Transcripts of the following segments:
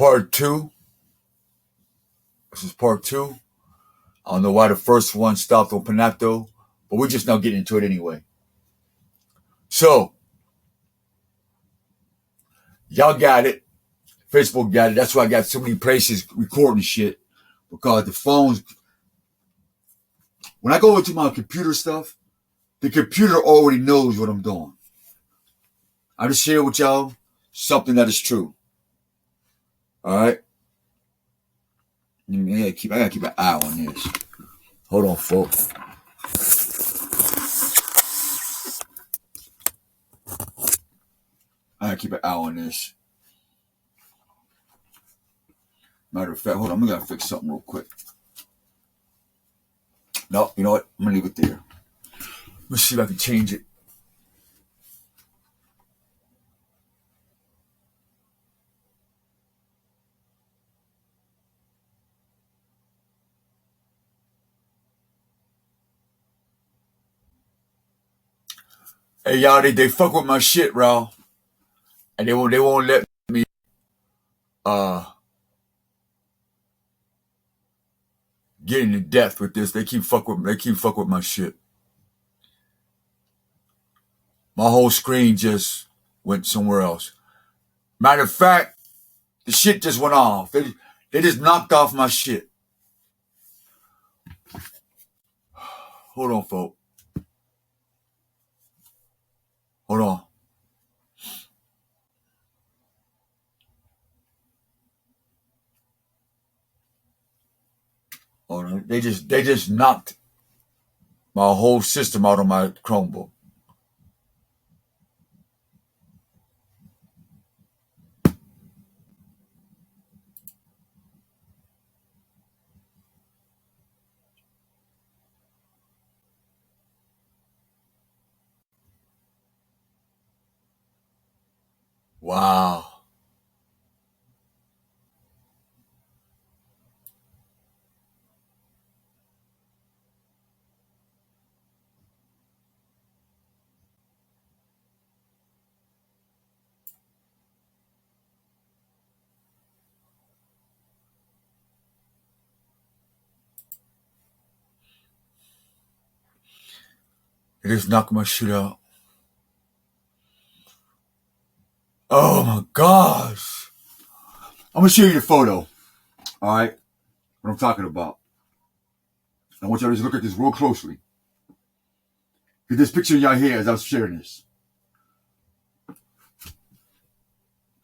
part two. This is part two. I don't know why the first one stopped on Panato, but we're just now getting into it anyway. So, y'all got it. Facebook got it. That's why I got so many places recording shit. Because the phones, when I go into my computer stuff, the computer already knows what I'm doing. I just share with y'all something that is true. All right? I gotta keep an eye on this. Hold on, folks. I gotta keep an eye on this. Matter of fact, hold on, I'm gonna fix something real quick. No, you know what? I'm gonna leave it there. Let's see if I can change it. Hey y'all, they fuck with my shit, Raul. And they won't let me get into depth with this. They keep fuck with my shit. My whole screen just went somewhere else. Matter of fact, the shit just went off. They just knocked off my shit. Hold on, folks. Hold on. Hold on. They just knocked my whole system out of my Chromebook. Wow. They just knocked my shit out. Oh my gosh. I'm gonna show you the photo. Alright? What I'm talking about. I want y'all to just look at this real closely. Get this picture in your head as I was sharing this.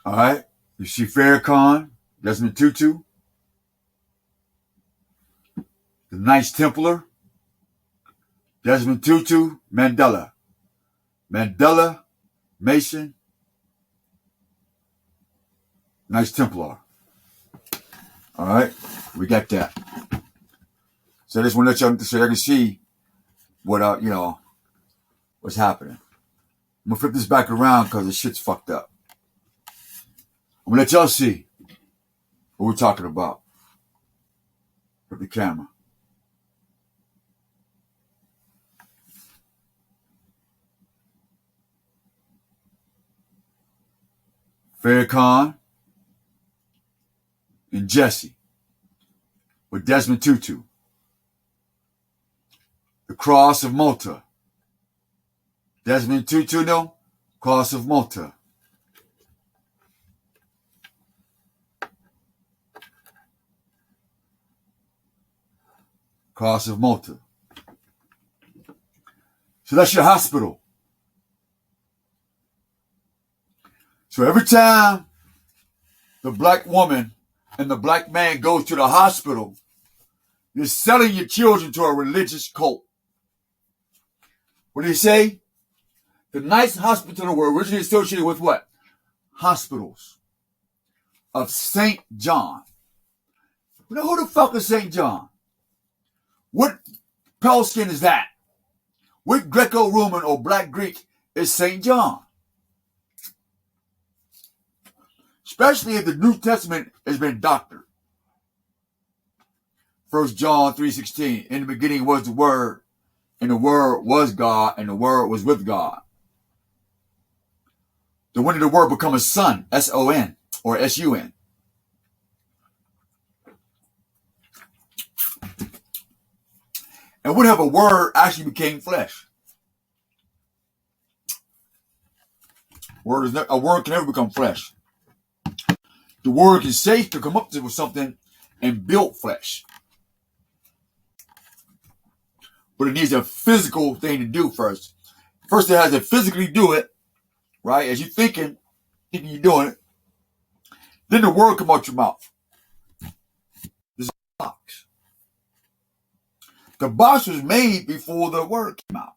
Alright? You see Farrakhan, Desmond Tutu, the Knights Templar, Desmond Tutu, Mandela, Mason, Knights Templar. Alright? We got that. So I just want to let y'all so I can see what what's happening. I'm gonna flip this back around because the shit's fucked up. I'm gonna let y'all see what we're talking about. Flip the camera. Farrakhan and Jesse with Desmond Tutu. The Cross of Malta. Desmond Tutu, no? Cross of Malta. Cross of Malta. So that's your hospital. So every time the black woman and the black man goes to the hospital, you're selling your children to a religious cult. What do you say? The Knights Hospital were originally associated with what? Hospitals of St. John. You know who the fuck is St. John? What Palestine is that? What Greco-Roman or Black Greek is St. John? Especially if the New Testament has been doctored. 1 John 3:16. In the beginning was the Word, and the Word was God, and the Word was with God. Then when did the Word become a son? S-O-N or S-U-N. And what if a word actually became flesh? A word can never become flesh. The word can say to come up with something and build flesh. But it needs a physical thing to do first. First, it has to physically do it, right? As you're thinking you're doing it. Then the word come out your mouth. This is a box. The box was made before the word came out.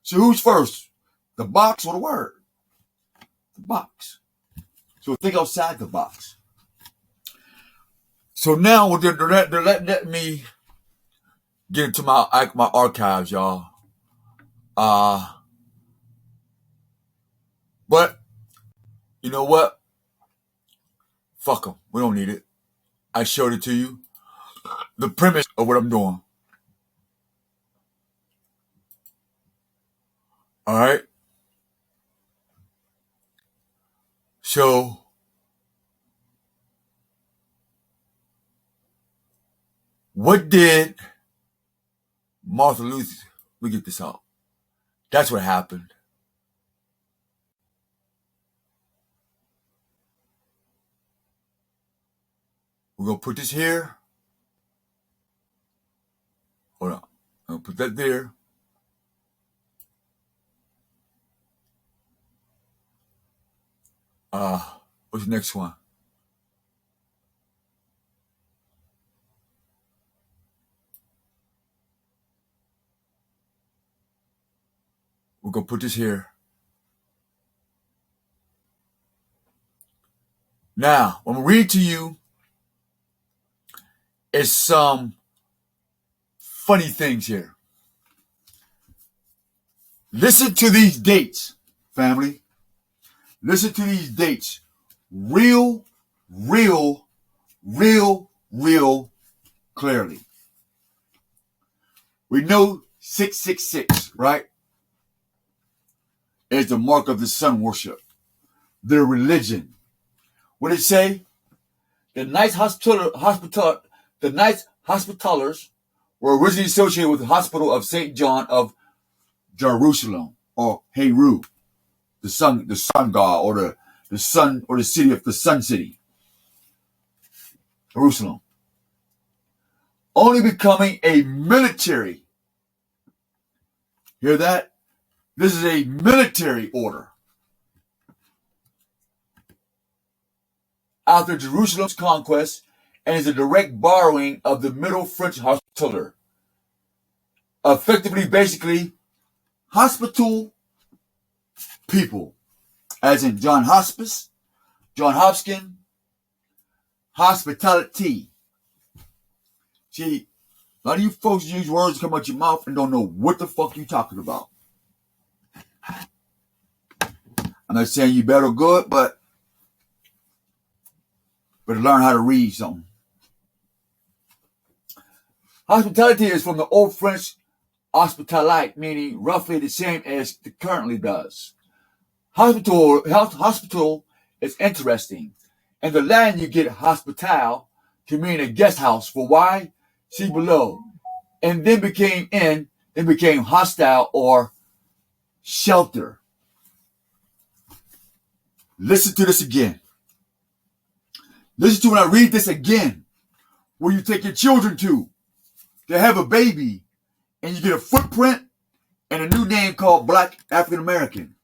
So who's first? The box or the word? The box. So think outside the box. So now they're letting me get into my archives, y'all. But you know what? Fuck them. We don't need it. I showed it to you. The premise of what I'm doing. All right. So what did Martin Luther? We get this out. That's what happened. We're gonna put this here. Hold on. I'm gonna put that there. What's the next one? We're gonna put this here. Now, when we read to you, it's some funny things here. Listen to these dates, family. Listen to these dates. Real clearly. We know 666, right? Is the mark of the sun worship. Their religion. What did it say? The Knights Hospitallers were originally associated with the Hospital of St. John of Jerusalem, or Heru, the sun god, or the sun, or the city of the sun city, Jerusalem. Only becoming a military. Hear that? This is a military order. After Jerusalem's conquest, and is a direct borrowing of the Middle French hospitaller. Effectively, basically, hospital people, as in John Hospice, John Hopkins, hospitality. See, a lot of you folks use words that come out your mouth and don't know what the fuck you talking about. I'm not saying you bad or good, but learn how to read something. Hospitality is from the Old French hospitalite, meaning roughly the same as it currently does. Hospital is interesting. In the Latin, you get hospital to mean a guest house. For why? See below. And then became hostile or shelter. Listen to this again. Listen to when I read this again. Where you take your children to have a baby, and you get a footprint and a new name called Black African American.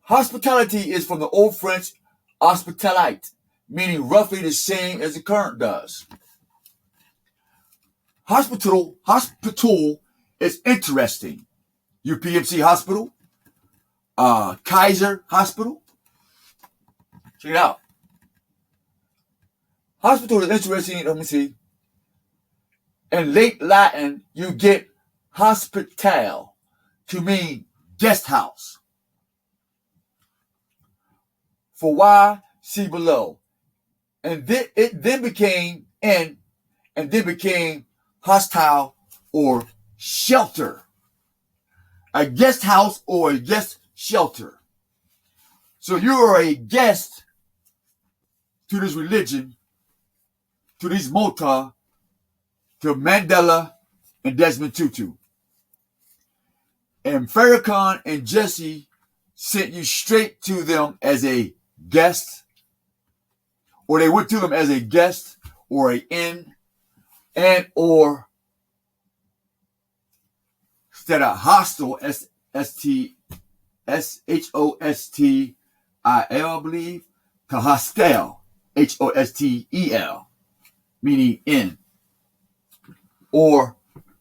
Hospitality is from the Old French hospitalite, meaning roughly the same as the current does. Hospital is interesting. UPMC Hospital, Kaiser Hospital. Check it out. Hospital is interesting. Let me see. In late Latin, you get hospital to mean guest house. For why? See below. And then it became hostile or shelter. A guest house or a guest shelter. So you are a guest to this religion, to these mota, to Mandela and Desmond Tutu. And Farrakhan and Jesse sent you straight to them as a guest, or they went to them as a guest or a in, and or instead of hostile, Hostil, I believe, to hostile, Hostel, meaning in, or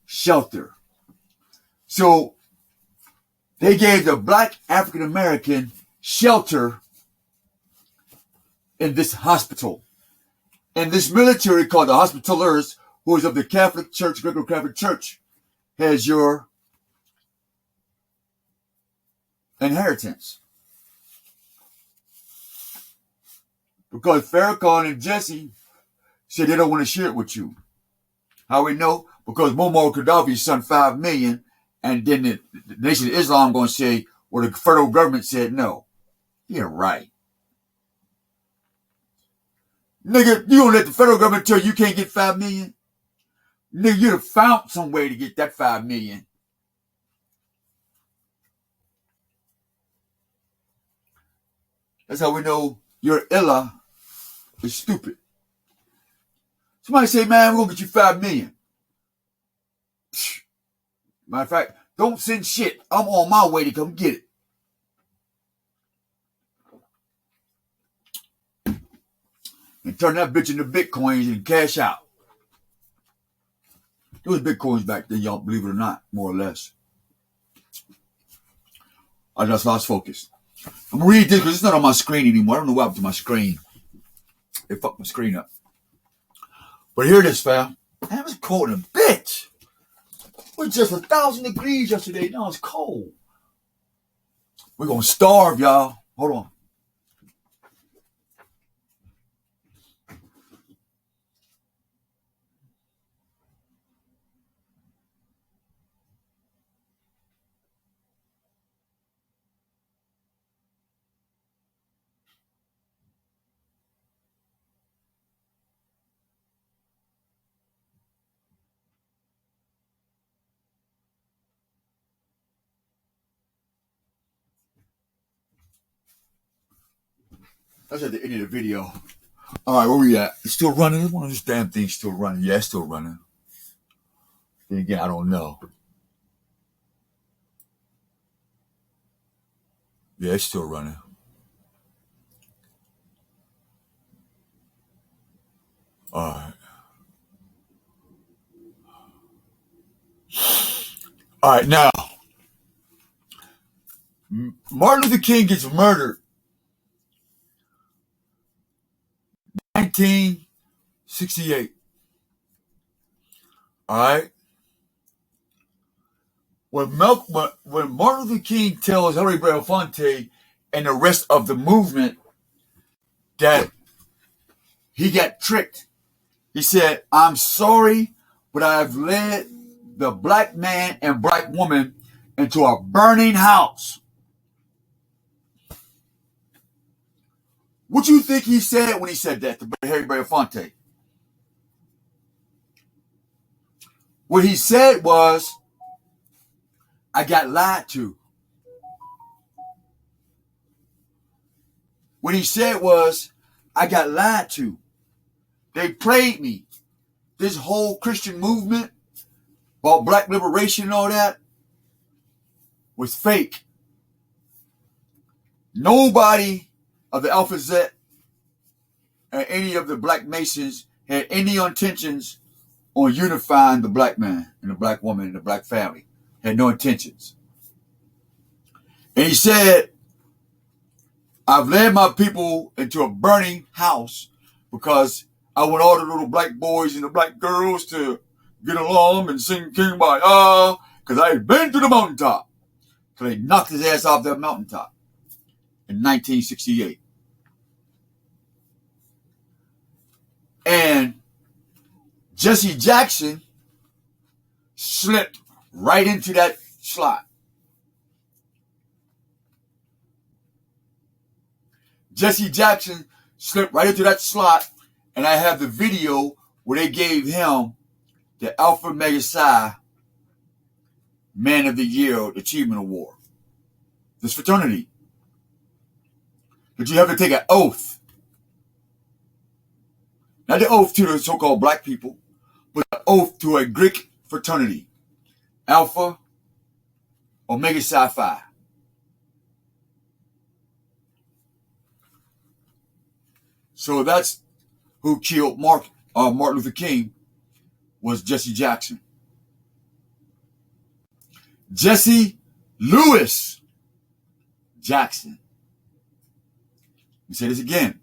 shelter. So they gave the black African American shelter in this hospital. And this military called the Hospitallers, who is of the Catholic Church, Greco-Catholic Church, has your inheritance. Because Farrakhan and Jesse said they don't want to share it with you. How we know? Because Muammar Gaddafi sent $5 million, and then the Nation of Islam going to say, well, the federal government said no. You're right. Nigga, you gonna let the federal government tell you can't get $5 million? Nigga, you'd have found some way to get that $5 million. That's how we know your Illa is stupid. Somebody say, man, we're gonna get you $5 million. Psh. Matter of fact, don't send shit. I'm on my way to come get it. And turn that bitch into bitcoins and cash out. There was bitcoins back then, y'all, believe it or not, more or less. I just lost focus. I'm gonna read this because it's not on my screen anymore. I don't know what happened to my screen. They fucked my screen up. But here it is, fam. Man, it was cold in a bitch. It was just 1,000 degrees yesterday. Now it's cold. We're gonna starve, y'all. Hold on. That's at the end of the video. All right, where we at? It's still running? One of these damn things still running. Yeah, it's still running. Then again, I don't know. Yeah, it's still running. All right. All right, now, Martin Luther King gets murdered 1968. All right. When Martin Luther King tells Hilary Belafonte and the rest of the movement that he got tricked, he said, I'm sorry, but I've led the black man and black woman into a burning house. What you think he said when he said that to Harry Belafonte? What he said was, I got lied to. What he said was, I got lied to. They played me. This whole Christian movement about black liberation and all that was fake. Nobody of the Alpha Zet and any of the black Masons had any intentions on unifying the black man and the black woman and the black family. Had no intentions. And he said, I've led my people into a burning house because I want all the little black boys and the black girls to get along and sing King by because I had been to the mountaintop. So they knocked his ass off that mountaintop in 1968. And Jesse Jackson slipped right into that slot. Jesse Jackson slipped right into that slot, and I have the video where they gave him the Alpha Mega Psi Man of the Year Achievement Award. This fraternity. But you have to take an oath. Not the oath to the so-called black people, but the oath to a Greek fraternity. Alpha Omega Psi Phi. So that's who killed Martin Luther King, was Jesse Jackson. Jesse Louis Jackson. Let me say this again.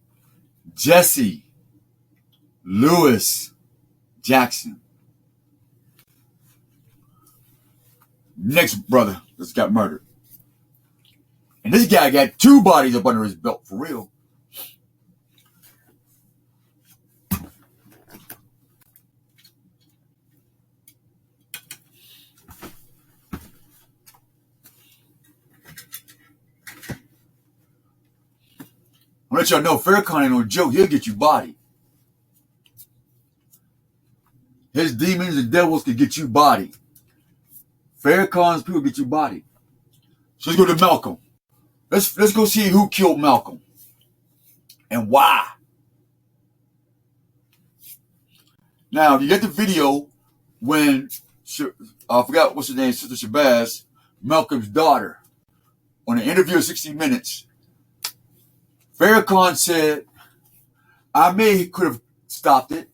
Jesse Louis Jackson. Next brother that's got murdered. And this guy got 2 bodies up under his belt, for real. I'll let y'all know, Farrakhan ain't no joke. He'll get you bodied. His demons and devils can get you bodied. Farrakhan's people get you bodied. So let's go to Malcolm. Let's go see who killed Malcolm and why. Now, you get the video when I forgot what's her name, Sister Shabazz, Malcolm's daughter, on an interview of 60 Minutes. Farrakhan said, I could have stopped it.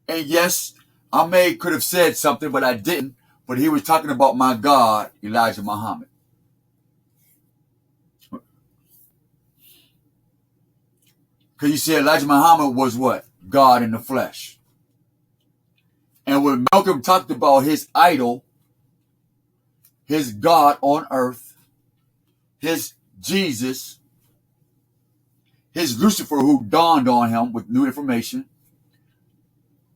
And yes, I could have said something, but I didn't. But he was talking about my God, Elijah Muhammad. Because he said Elijah Muhammad was what? God in the flesh. And when Malcolm talked about his idol, his God on earth, his Jesus, his Lucifer who dawned on him with new information,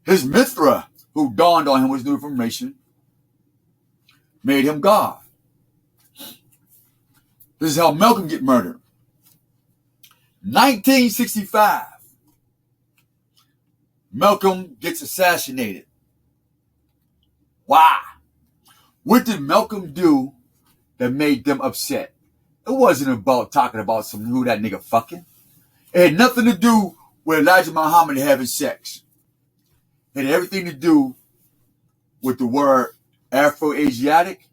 his Mithra who dawned on him with new information, made him God. This is how Malcolm get murdered. 1965, Malcolm gets assassinated. Why? What did Malcolm do that made them upset? It wasn't about talking about who that nigga fucking. It had nothing to do with Elijah Muhammad having sex. It had everything to do with the word Afro-Asiatic,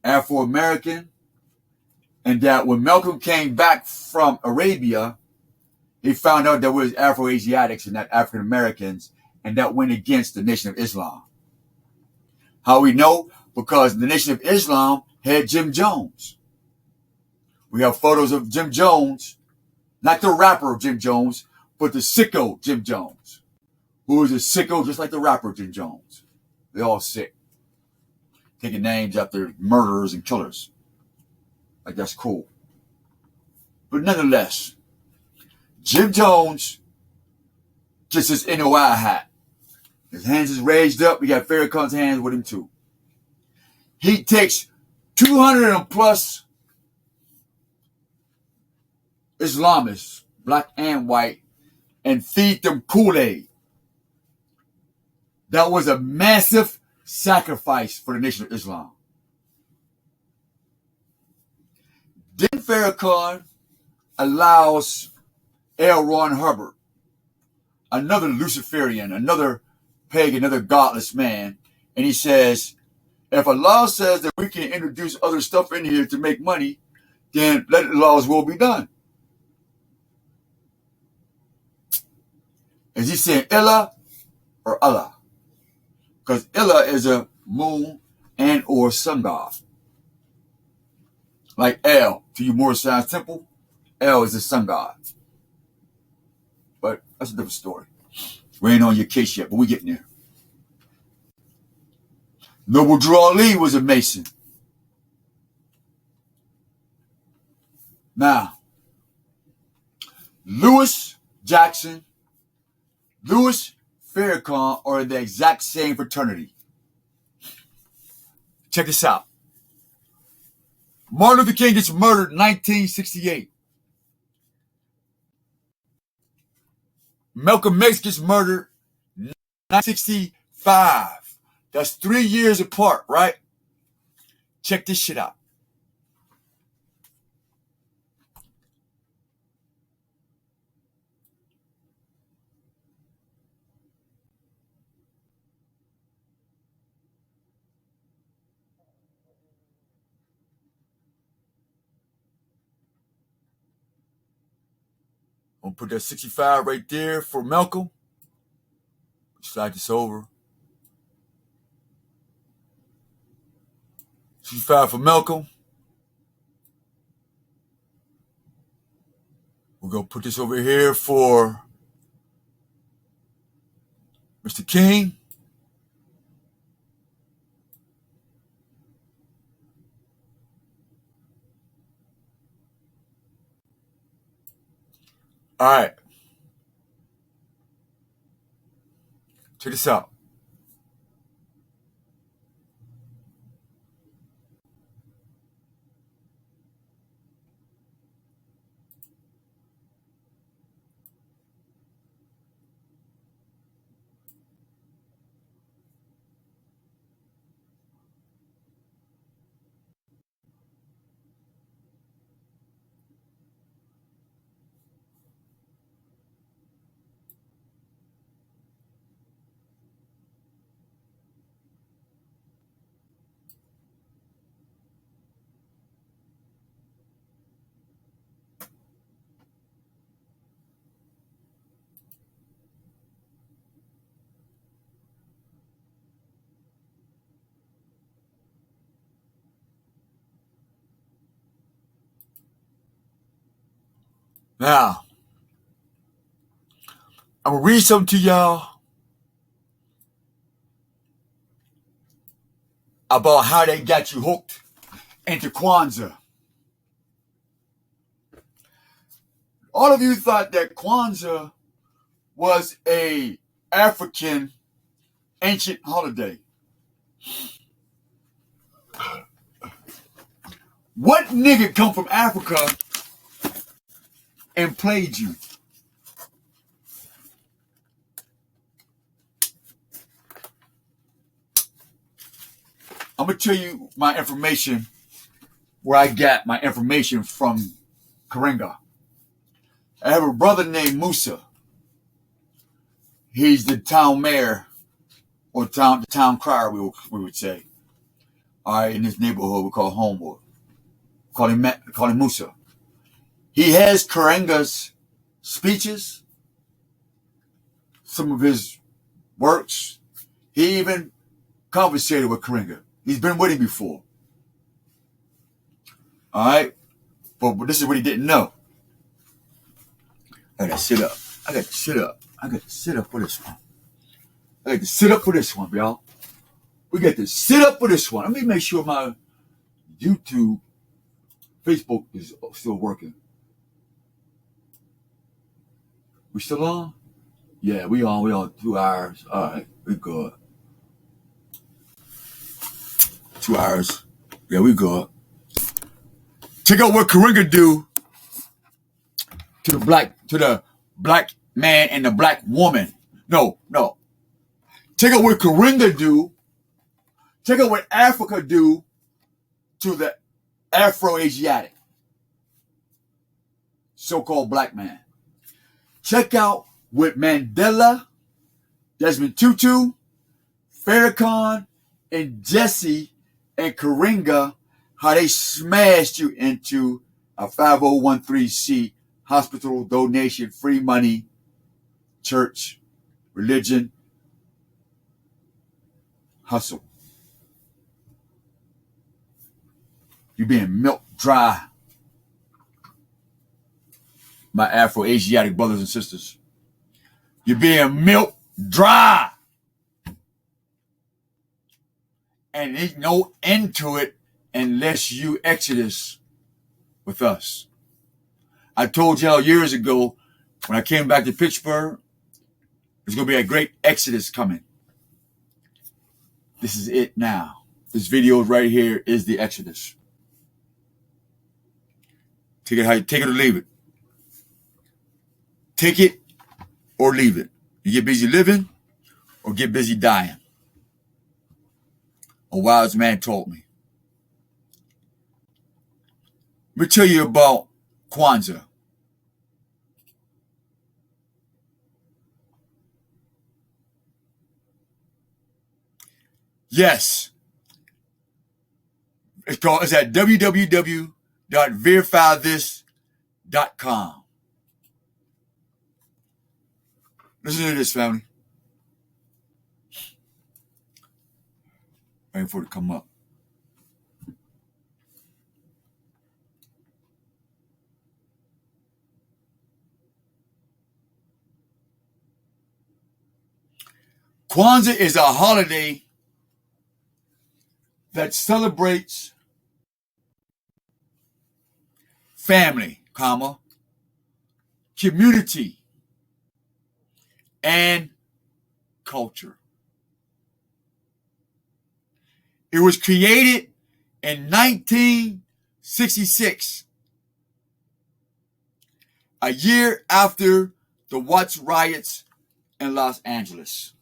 Afro-American, and that when Malcolm came back from Arabia, he found out there was Afro-Asiatics and not African-Americans, and that went against the Nation of Islam. How we know? Because the Nation of Islam had Jim Jones. We have photos of Jim Jones, not the rapper Jim Jones, but the sicko Jim Jones, who is a sicko just like the rapper Jim Jones. They're all sick. Taking names after murderers and killers. Like, that's cool. But nonetheless, Jim Jones gets his NOI hat. His hands is raised up. We got Farrakhan's hands with him too. He takes 200 and plus Islamists, black and white, and feed them Kool-Aid. That was a massive sacrifice for the Nation of Islam. Then Farrakhan allows L. Ron Hubbard, another Luciferian, another pagan, another godless man, and he says, if Allah says that we can introduce other stuff in here to make money, then let Allah's will be done. Is he saying Illah or Allah? Because Illah is a moon and or sun god. Like El, to you more Science Temple, El is a sun god. But that's a different story. We ain't on your case yet, but we getting there. Noble Drew Ali was a Mason. Now, Louis Jackson, Louis Farrakhan are the exact same fraternity. Check this out. Martin Luther King gets murdered in 1968. Malcolm X gets murdered 1965. That's 3 years apart, right? Check this shit out. I'm gonna put that 65 right there for Malcolm. Slide this over. 65 for Malcolm. We're gonna put this over here for Mr. King. All right. Check this out. Now, I'm gonna read something to y'all about how they got you hooked into Kwanzaa. All of you thought that Kwanzaa was a African ancient holiday. What nigga come from Africa and played you? I'm gonna tell you my information, where I got my information from Karinga. I have a brother named Musa. He's the town mayor, or the town crier, we would say. All right, in this neighborhood we call Homewood. Call him Musa. He has Karinga's speeches, some of his works. He even conversated with Karinga. He's been with him before. All right, but this is what he didn't know. I gotta sit up. I got to sit up for this one. I got to sit up for this one, y'all. We got to sit up for this one. Let me make sure my YouTube, Facebook is still working. We still on? Yeah, we on. We on 2 hours. All right, we good. 2 hours. Yeah, we good. Check out what Karinga do to the black man and the black woman. No. Check out what Karinga do. Check out what Africa do to the Afro-Asiatic, so-called black man. Check out what Mandela, Desmond Tutu, Farrakhan, and Jesse and Karinga, how they smashed you into a 5013C hospital donation, free money, church, religion, hustle. You're being milked dry, my Afro-Asiatic brothers and sisters. You're being milked dry. And there's no end to it unless you exodus with us. I told y'all years ago, when I came back to Pittsburgh, there's going to be a great exodus coming. This is it now. This video right here is the exodus. Take it or leave it. Take it or leave it. You get busy living, or get busy dying. A wise man told me. Let me tell you about Kwanzaa. Yes. It's at www.verifythis.com. Listen to this, family. Waiting for it to come up. Kwanzaa is a holiday that celebrates family, community, and culture. It was created in 1966, a year after the Watts riots in Los Angeles.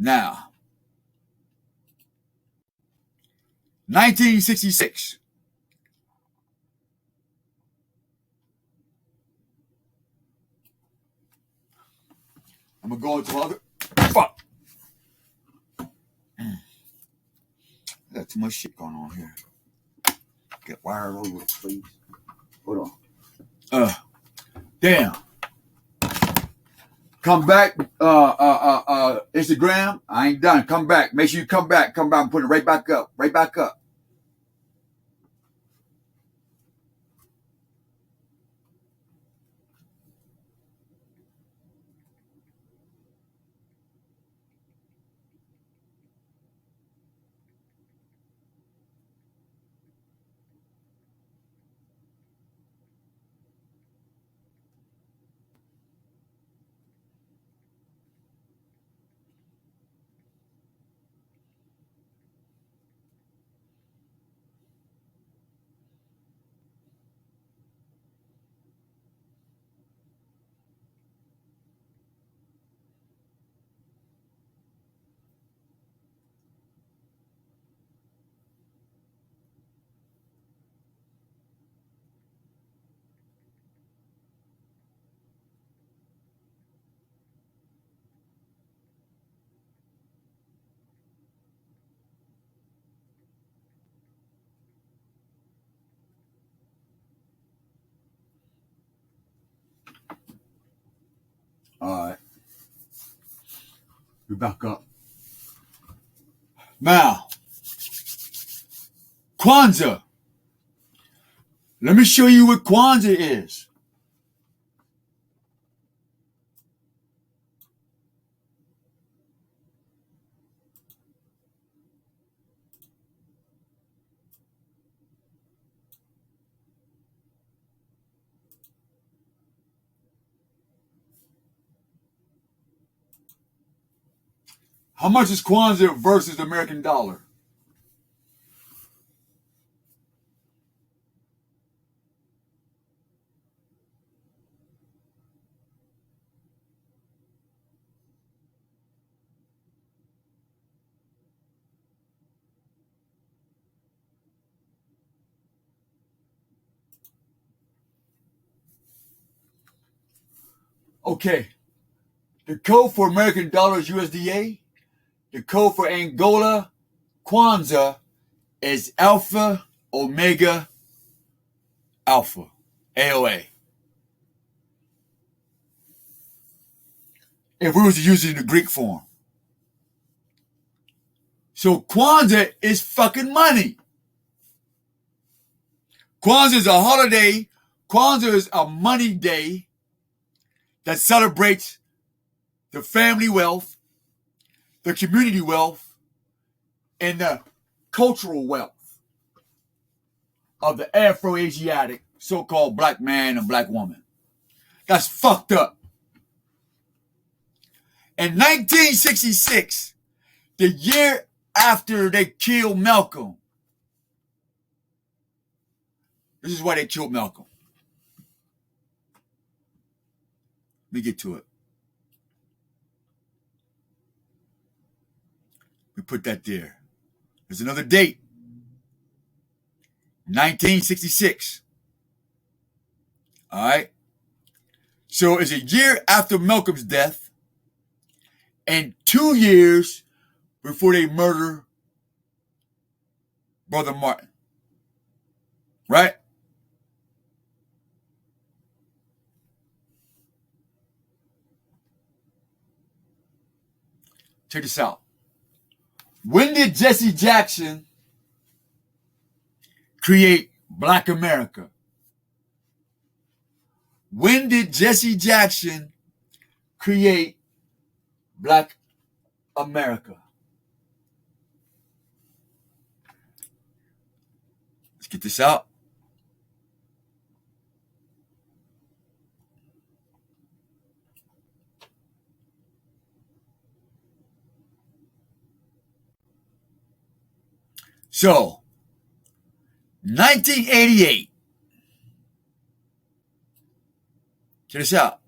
Now, 1966. I'm going to go into other... Fuck! I got too much shit going on here. Get wired over, please. Hold on. Damn. Come back, Instagram. I ain't done. Come back. Make sure you come back. Come back and put it right back up. Right back up. All right. We're back up. Now, Kwanzaa. Let me show you what Kwanzaa is. How much is Kwanzaa versus the American dollar? Okay. The code for American dollar is USDA. The code for Angola Kwanzaa is Alpha Omega Alpha, AOA. If we was to use it in the Greek form. So Kwanzaa is fucking money. Kwanzaa is a holiday. Kwanzaa is a money day that celebrates the family wealth, the community wealth, and the cultural wealth of the Afro-Asiatic so-called black man and black woman. That's fucked up. In 1966, the year after they killed Malcolm, this is why they killed Malcolm. Let me get to it. We put that there. There's another date. 1966. All right. So it's a year after Malcolm's death and 2 years before they murder Brother Martin. Right? Check this out. When did Jesse Jackson create Black America? When did Jesse Jackson create Black America? Let's get this out. So, 1988. Check this out.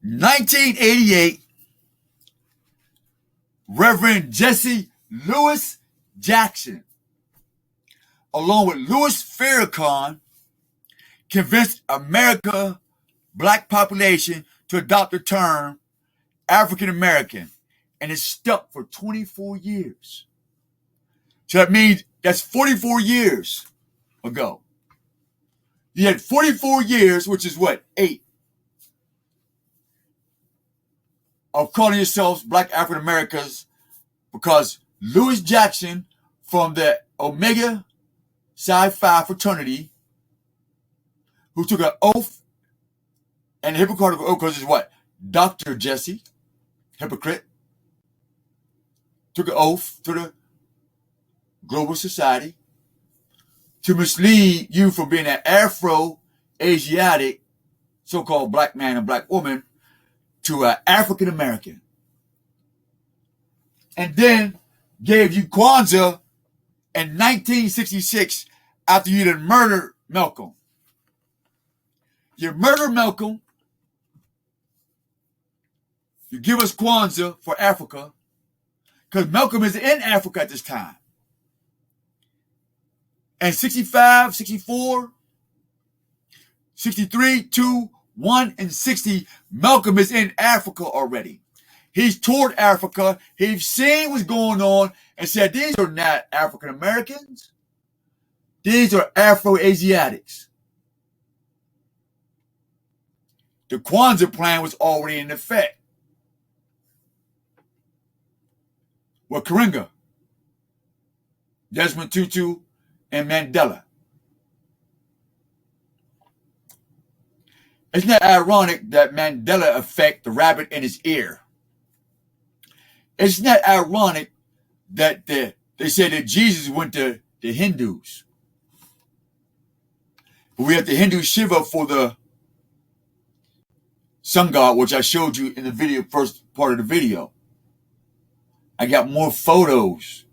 1988, Reverend Jesse Louis Jackson, along with Louis Farrakhan, convinced America black population to adopt the term African American, and it stuck for 24 years. So that means that's 44 years ago. You had 44 years, which is what, 8, of calling yourselves Black African Americans, because Louis Jackson from the Omega Psi Phi fraternity, who took an oath, and the hypocritical oath, because it's what? Dr. Jesse, hypocrite, took an oath to the global society to mislead you from being an Afro-Asiatic, so-called black man and black woman, to an African American. And then gave you Kwanzaa in 1966 after you had murdered Malcolm. You murder Malcolm. You give us Kwanzaa for Africa, because Malcolm is in Africa at this time. And 65, 64, 63, 2, 1, and 60, Malcolm is in Africa already. He's toured Africa. He's seen what's going on and said, these are not African Americans. These are Afro-Asiatics. The Kwanzaa plan was already in effect. With Karinga, Desmond Tutu, and Mandela. Isn't that ironic that Mandela effect the rabbit in his ear? Isn't that ironic that they said that Jesus went to the Hindus? But we have the Hindu Shiva for the sun god, which I showed you in the video, first part of the video. I got more photos.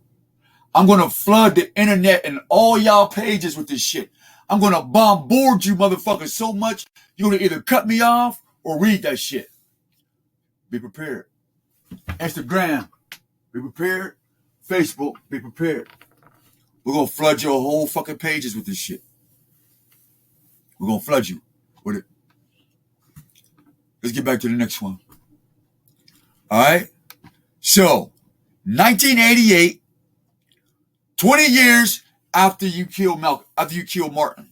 I'm going to flood the internet and all y'all pages with this shit. I'm going to bombard you motherfuckers so much, you're going to either cut me off or read that shit. Be prepared. Instagram, be prepared. Facebook, be prepared. We're going to flood your whole fucking pages with this shit. We're going to flood you with it. Let's get back to the next one. All right. So, 1988, 20 years after you kill Malcolm, after you kill Martin.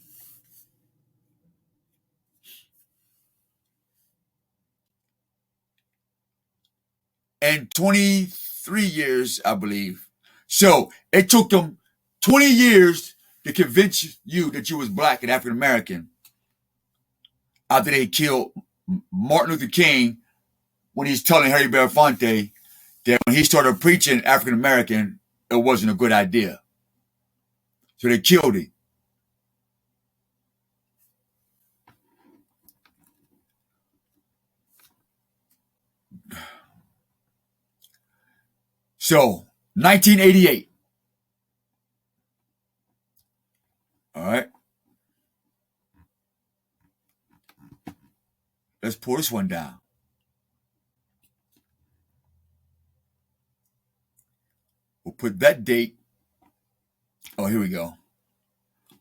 And 23 years, I believe. So it took them 20 years to convince you that you was black and African American after they killed Martin Luther King, when he's telling Harry Belafonte that when he started preaching African American, it wasn't a good idea. So they killed him. So, 1988. All right. Let's pull this one down. put that date. Oh, here we go.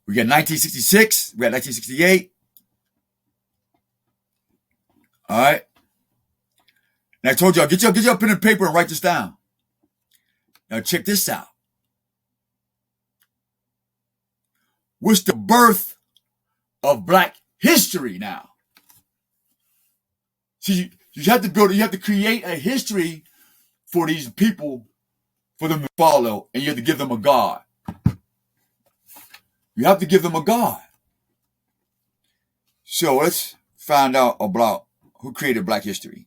We got 1966. We got 1968. All right. And I told y'all, get your pen and paper and write this down. Now check this out. What's the birth of black history now? See, you have to create a history for these people, for them to follow, and you have to give them a God. You have to give them a God. So let's find out about who created black history.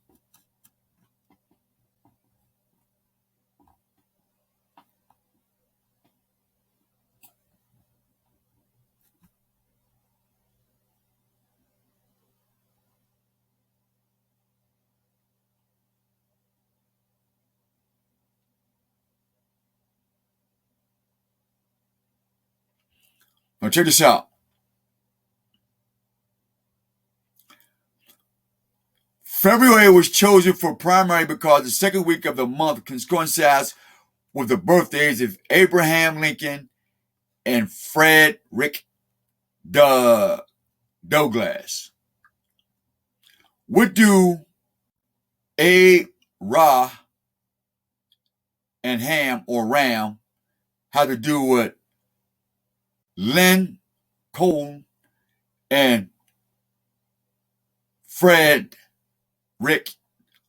Now check this out. February was chosen for primary because the second week of the month coincides with the birthdays of Abraham Lincoln and Frederick Douglass. What do A, Ra, and Ham or Ram have to do with Lincoln and Frederick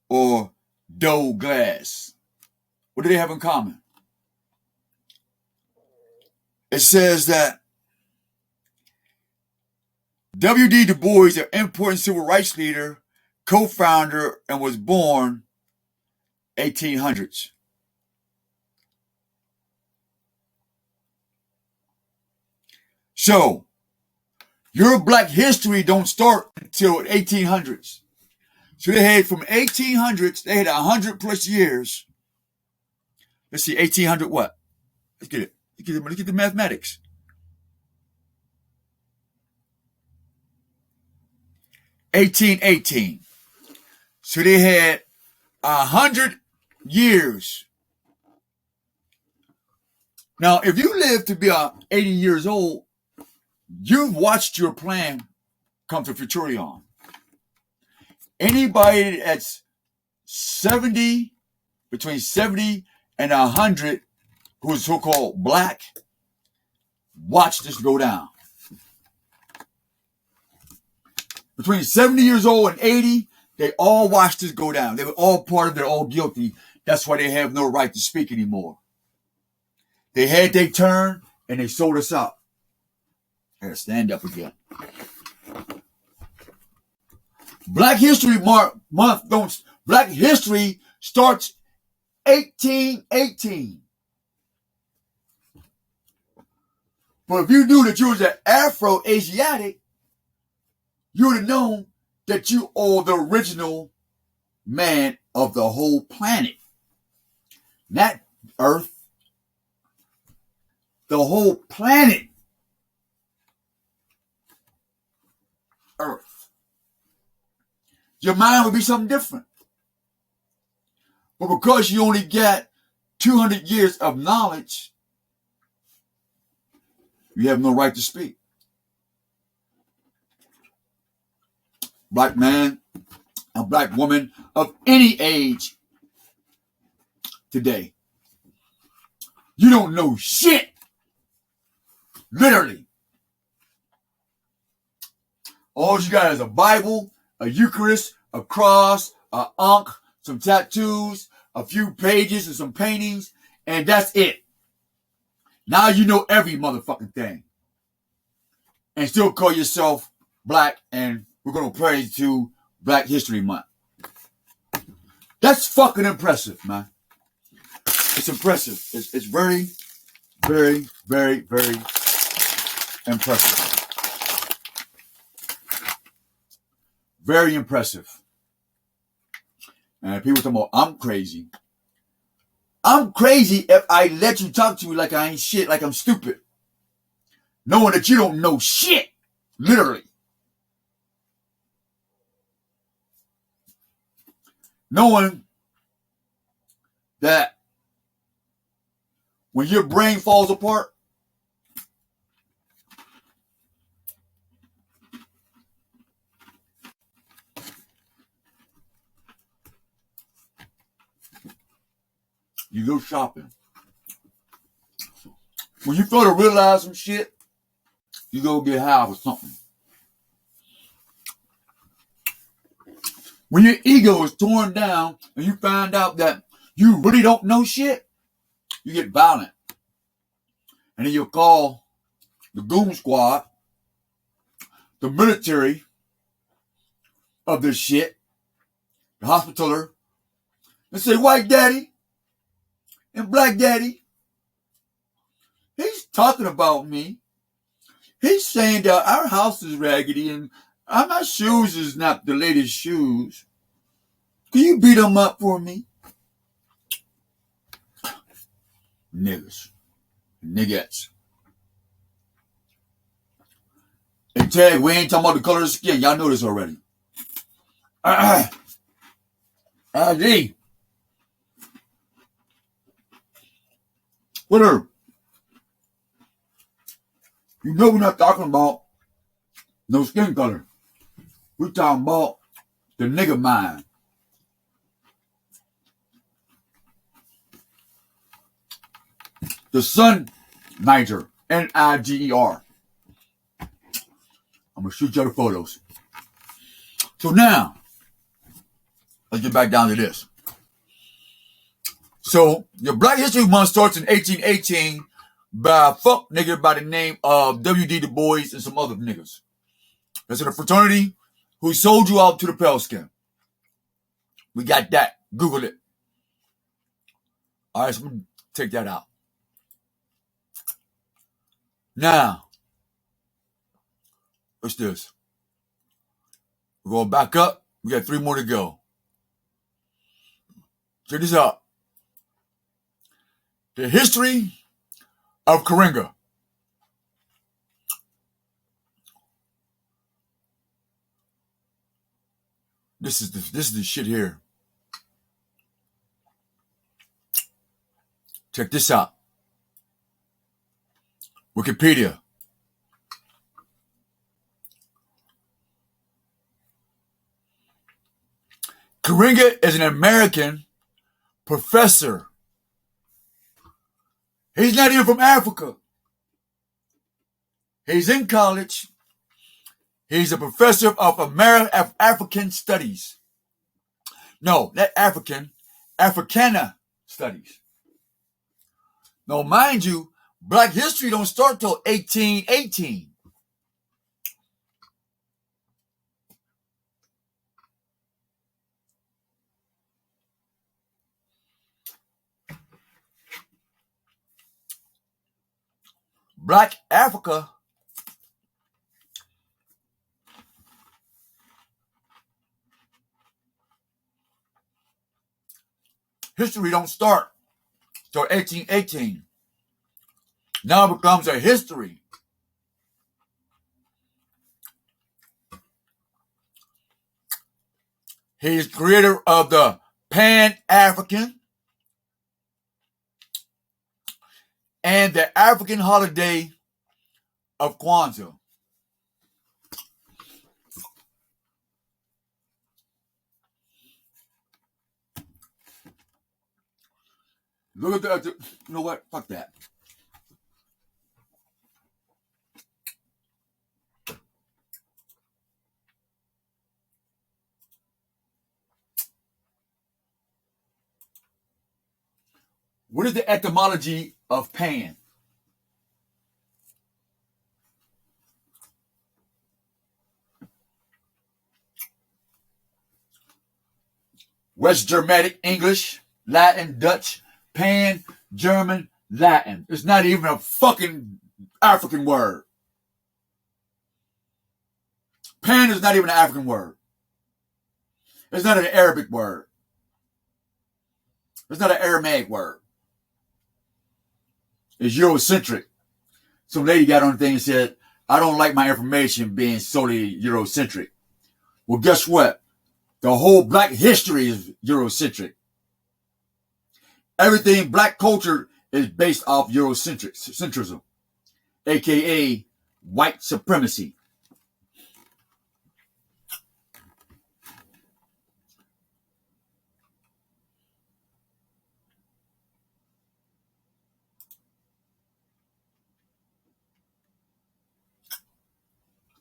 or Douglass? What do they have in common? It says that W.D. Du Bois, an important civil rights leader, co-founder, and was born 1800s. So, your black history don't start until 1800s. So they had from 1800s, they had 100 plus years. Let's see, 1800 what? Let's get it. Let's get the mathematics. 1818. So they had 100 years. Now, if you live to be 80 years old, you've watched your plan come to fruition. Anybody that's 70, between 70 and 100, who is so-called black, watch this go down. Between 70 years old and 80, they all watched this go down. They were all part of it, they're all guilty. That's why they have no right to speak anymore. They had their turn, and they sold us out. I gotta stand up again. Black History Month Black History starts 1818. But if you knew that you was an Afro-Asiatic, you would have known that you are the original man of the whole planet. Not Earth. The whole planet. Earth. Your mind would be something different. But because you only got 200 years of knowledge, you have no right to speak. Black man, a black woman of any age today, you don't know shit. Literally. All you got is a Bible, a Eucharist, a cross, a ankh, some tattoos, a few pages and some paintings, and that's it. Now you know every motherfucking thing. And still call yourself black, and we're going to pray to Black History Month. That's fucking impressive, man. It's impressive. It's very, very, very, very impressive. Very impressive. And people talking about, I'm crazy. I'm crazy if I let you talk to me like I ain't shit, like I'm stupid. Knowing that you don't know shit. Literally. Knowing that when your brain falls apart, you go shopping. When you start to realize some shit, you go get high or something. When your ego is torn down and you find out that you really don't know shit, you get violent. And then you'll call the goon squad, the military of this shit, the hospitaler, and say, white daddy and black daddy, he's talking about me. He's saying that our house is raggedy and my shoes is not the latest shoes. Can you beat them up for me? Niggas. Niggettes. And Tag, we ain't talking about the color of skin. Y'all know this already. ID. Whatever. You know we're not talking about no skin color. We're talking about the nigga mind. The Sun Niger. Niger. I'm going to shoot you the photos. So now, let's get back down to this. So, your Black History Month starts in 1818 by a fuck nigga by the name of W.D. Du Bois and some other niggas. That's in a fraternity who sold you out to the pale skin. We got that. Google it. All right, so I'm going to take that out. Now, what's this? We're going back up. We got 3 more to go. Check this out. The History of Karinga. This is the shit here. Check this out. Wikipedia. Karinga is an American professor. He's not even from Africa. He's in college. He's a professor of African studies. No, not African. Africana studies. Now, mind you, Black history don't start till 1818. Black Africa history don't start till 1818. Now it becomes a history. He's creator of the Pan-African and the African holiday of Kwanzaa. Look at that. You know what? Fuck that. What is the etymology of pan? West Germanic, English, Latin, Dutch, Pan, German, Latin. It's not even a fucking African word. Pan is not even an African word. It's not an Arabic word. It's not an Aramaic word. It's Eurocentric. Some lady got on the thing and said, I don't like my information being solely Eurocentric. Well, guess what? The whole Black history is Eurocentric. Everything Black culture is based off Eurocentrism, aka white supremacy.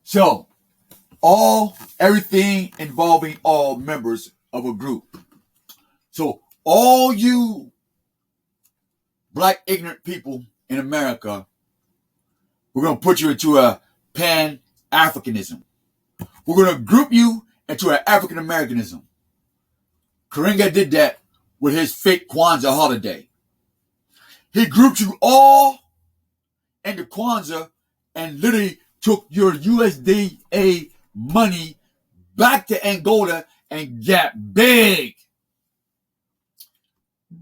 So, everything involving all members of a group. So, all you black ignorant people in America, we're going to put you into a Pan-Africanism. We're going to group you into an African-Americanism. Karinga did that with his fake Kwanzaa holiday. He grouped you all into Kwanzaa and literally took your USDA money back to Angola and got big.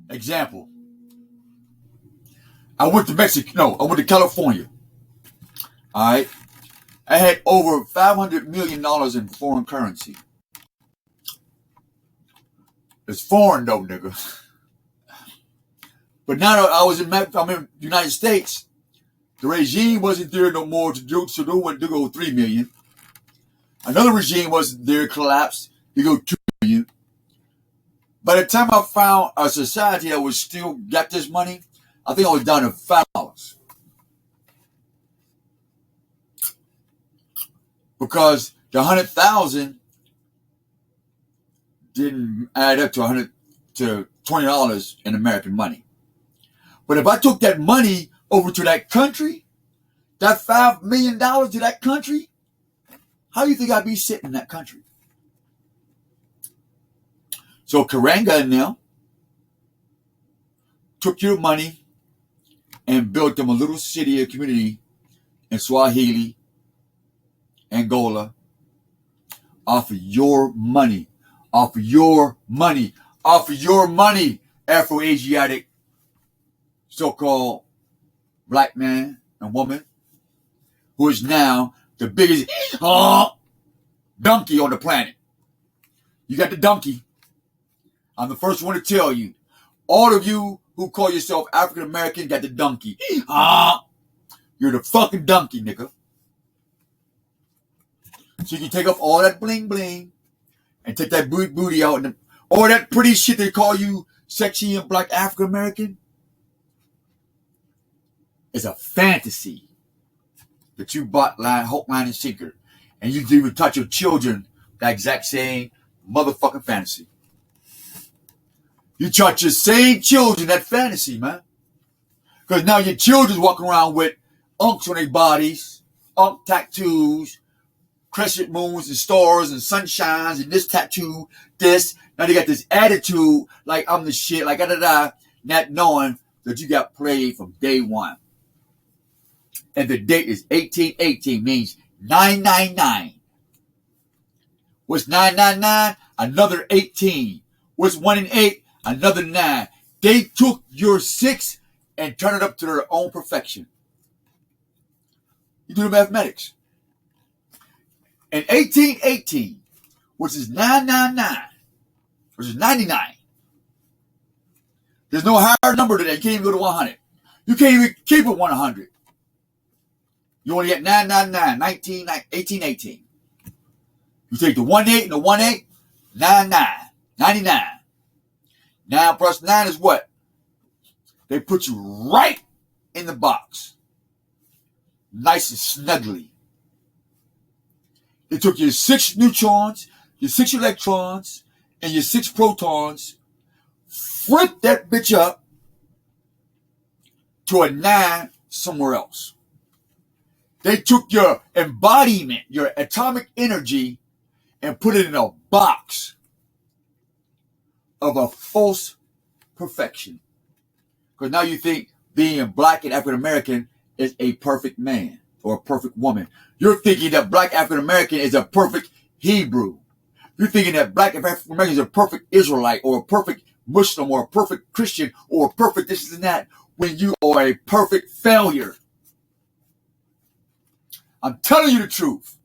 Example. I went to California. All right. I had over $500 million in foreign currency. It's foreign though, nigga. But now that I'm in the United States, the regime wasn't there no more to do, so they went to go 3 million. Another regime wasn't there, collapsed, to go 2 million. By the time I found a society that was still got this money, I think I was down to $5. Because the 100,000 didn't add up to $20 in American money. But if I took that money over to that country, that $5 million to that country, how do you think I'd be sitting in that country? So Karinga and them took your money and built them a little city, a community in Swahili, Angola, off of your money, Afro-Asiatic so-called black man and woman who is now the biggest donkey on the planet. You got the donkey. I'm the first one to tell you. All of you who call yourself African American got the donkey. You're the fucking donkey, nigga. So you can take off all that bling bling and take that booty out and all that pretty shit they call you sexy and black African American. It's a fantasy that you bought hook, line, and sinker. And you even taught your children that exact same motherfucking fantasy. You taught your same children that fantasy, man. Because now your children's walking around with unks on their bodies, unk tattoos, crescent moons and stars and sunshines and this tattoo, this. Now they got this attitude like I'm the shit, like da-da-da, not knowing that you got played from day one. And the date is 1818, means 999. What's 999? Another 18. What's 1 and 8? Another 9. They took your 6 and turned it up to their own perfection. You do the mathematics. In 1818, which is 999, which is 99, there's no higher number than that. You can't even go to 100. You can't even keep it 100. You only get 999, 1818. You take the 18 and the 18, 99, 99. 9 plus 9 is what? They put you right in the box. Nice and snugly. They took your 6 neutrons, your 6 electrons, and your 6 protons, flipped that bitch up to a 9 somewhere else. They took your embodiment, your atomic energy, and put it in a box of a false perfection. Because now you think being black and African American is a perfect man or a perfect woman. You're thinking that black African American is a perfect Hebrew. You're thinking that black African American is a perfect Israelite or a perfect Muslim or a perfect Christian or a perfect this and that when you are a perfect failure. I'm telling you the truth.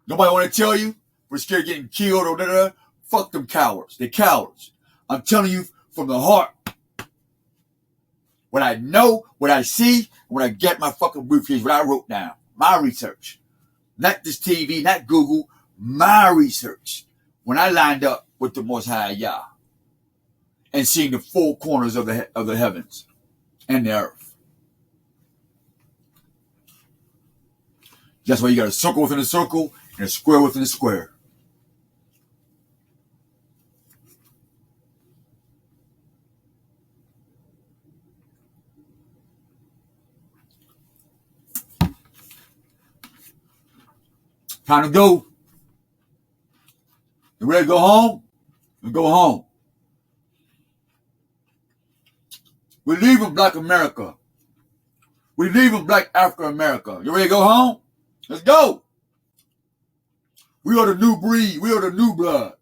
Nobody want to tell you? We're scared of getting killed or da-da-da. Fuck them cowards. They're cowards. I'm telling you from the heart. What I know, what I see, when I get my fucking briefcase, what I wrote down. My research. Not this TV, not Google. My research. When I lined up with the Most High Yah and seeing the four corners of the heavens and the earth. That's why you got a circle within a circle and a square within a square. Time to go. You ready to go home? We go home. We're leaving Black America. We're leaving Black African America. You ready to go home? Let's go. We are the new breed. We are the new blood.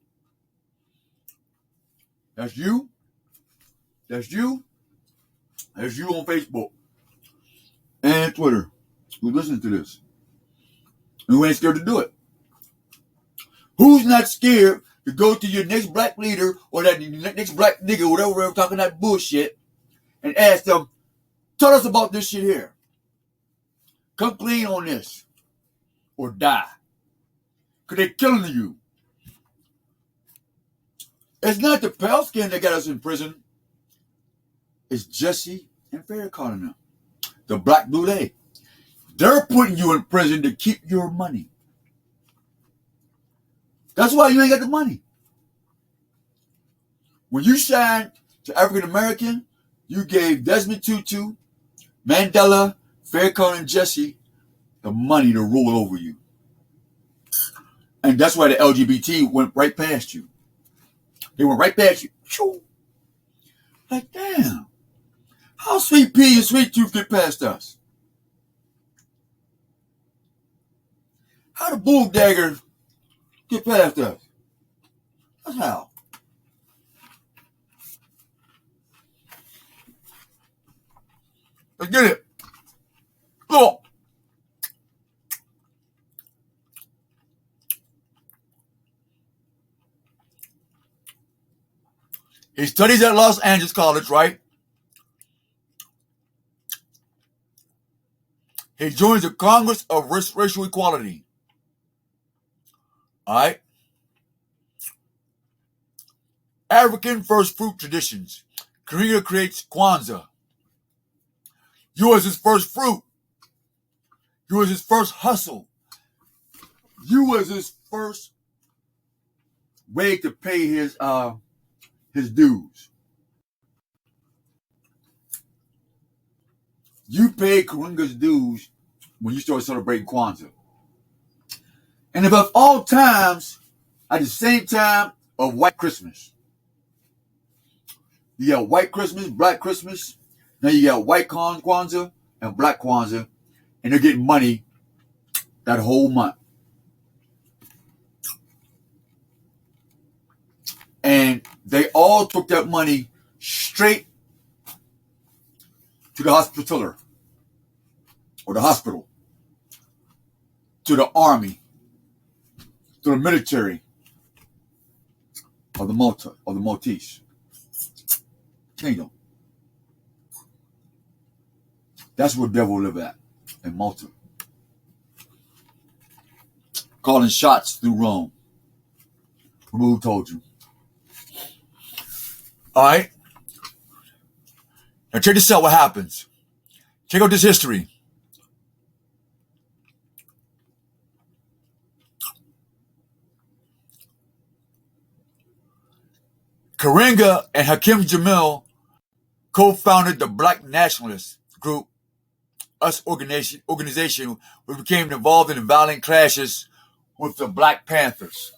That's you. That's you. That's you on Facebook and Twitter who's listening to this. And who ain't scared to do it? Who's not scared to go to your next black leader or that next black nigga, whatever we're talking that bullshit, and ask them, tell us about this shit here. Come clean on this. Or die. Because they're killing you. It's not the pale skin that got us in prison. It's Jesse and Farrakhan now. The Black Blue Day. They're putting you in prison to keep your money. That's why you ain't got the money. When you signed to African American, you gave Desmond Tutu, Mandela, Farrakhan, and Jesse the money to rule over you. And that's why the LGBT went right past you. They went right past you. Like, damn. How Sweet Pea and Sweet Tooth get past us? How the Bull Dagger get past us? That's how. Let's get it. Look. He studies at Los Angeles College, right? He joins the Congress of Racial Equality. All right? African first fruit traditions. Karinga creates Kwanzaa. You was his first fruit. You was his first hustle. You was his first way to pay his dues. You paid Karinga's dues when you started celebrating Kwanzaa. And above all times, at the same time of White Christmas. You got White Christmas, Black Christmas. Now you got White Kwanzaa and Black Kwanzaa. And they're getting money that whole month. And they all took that money straight to the hospitaler or the hospital, to the army, to the military of the Maltese Kingdom. That's where the devil live at, in Malta. Calling shots through Rome. Who told you? All right. Now check this out what happens. Check out this history. Karinga and Hakim Jamil co-founded the Black Nationalist group, US organization, which became involved in violent clashes with the Black Panthers.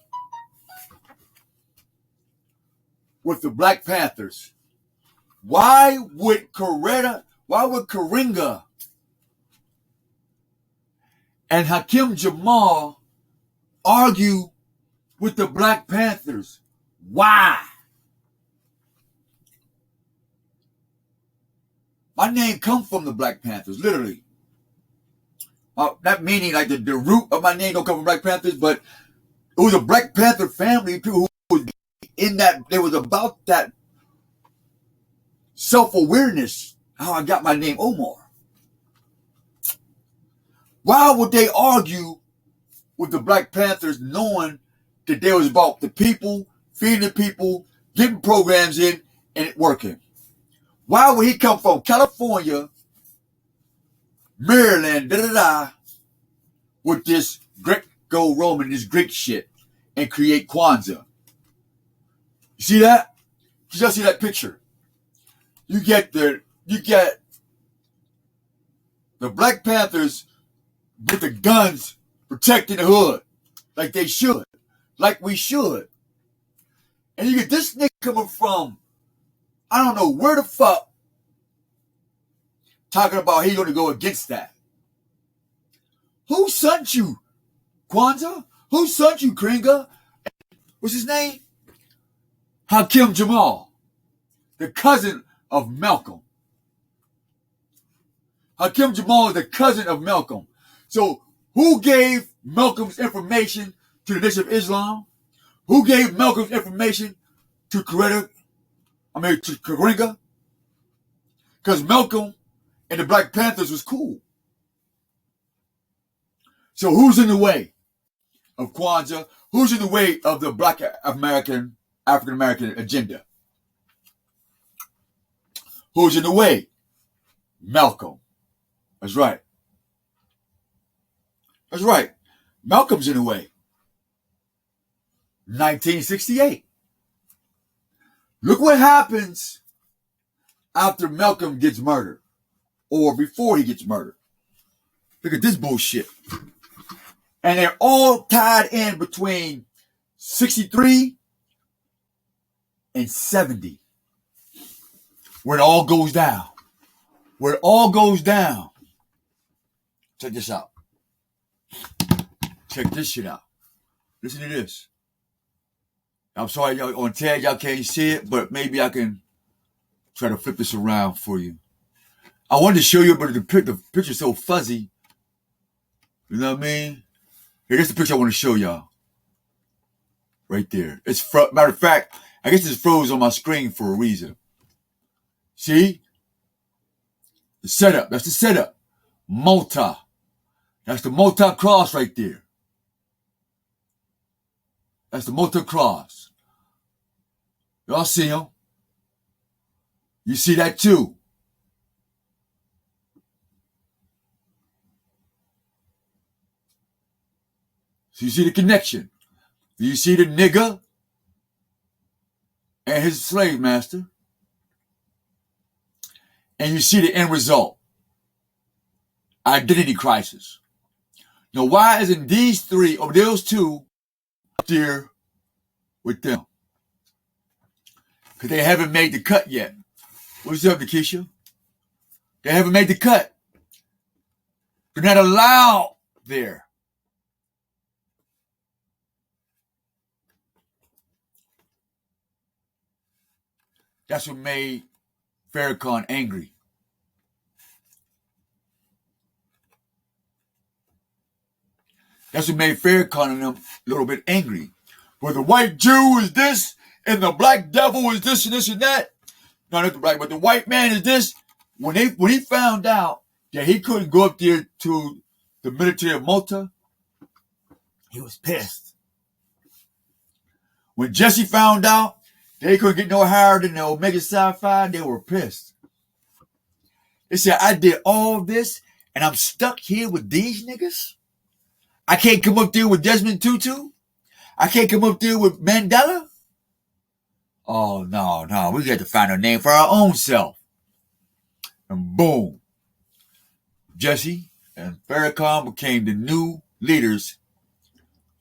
With the Black Panthers. Why would Karinga and Hakim Jamal argue with the Black Panthers? Why? My name comes from the Black Panthers, literally. Not meaning like the root of my name don't come from Black Panthers, but it was a Black Panther family, people who was in that, they was about that self-awareness, how I got my name Omar. Why would they argue with the Black Panthers knowing that they was about the people, feeding the people, getting programs in, and it working? Why would he come from California, Maryland, with this Greco-Roman, this Greek shit, and create Kwanzaa? You see that? You just see that picture. You get the Black Panthers with the guns protecting the hood, like they should, like we should. And you get this nigga coming from, I don't know where the fuck, talking about he's going to go against that. Who sent you, Kwanzaa? Who sent you, Karinga? What's his name? Hakim Jamal, the cousin of Malcolm. Hakim Jamal is the cousin of Malcolm. So who gave Malcolm's information to the Nation of Islam? Who gave Malcolm's information to Karinga? Because Malcolm and the Black Panthers was cool. So who's in the way of Kwanzaa? Who's in the way of the Black African American agenda? Who's in the way? Malcolm. That's right. That's right. Malcolm's in the way. 1968. Look what happens after Malcolm gets murdered. Or before he gets murdered. Look at this bullshit. And they're all tied in between 63 and 70. Where it all goes down. Where it all goes down. Check this out. Check this shit out. Listen to this. I'm sorry, y'all on tag, y'all can't see it, but maybe I can try to flip this around for you. I wanted to show you, but the picture's so fuzzy. You know what I mean? Here's the picture I want to show y'all. Right there. Matter of fact, I guess it's froze on my screen for a reason. See? The setup. That's the setup. Malta. That's the Malta cross right there. That's the Malta cross. Y'all see him? You see that too? So you see the connection. Do you see the nigga and his slave master? And you see the end result. Identity crisis. Now, why isn't these three or those two up there with them? Because they haven't made the cut yet. What's up, Nikisha? They haven't made the cut. They're not allowed there. That's what made Farrakhan angry. That's what made Farrakhan and them a little bit angry. Where the white Jew is this, and the black devil is this and this and that. No, not the black, but the white man is this. When he found out that he couldn't go up there to the military of Malta, he was pissed. When Jesse found out they couldn't get no higher than the Omega Psi, they were pissed. They said, I did all this, and I'm stuck here with these niggas? I can't come up there with Desmond Tutu? I can't come up there with Mandela? Oh, no, we got to find a name for our own self. And boom. Jesse and Farrakhan became the new leaders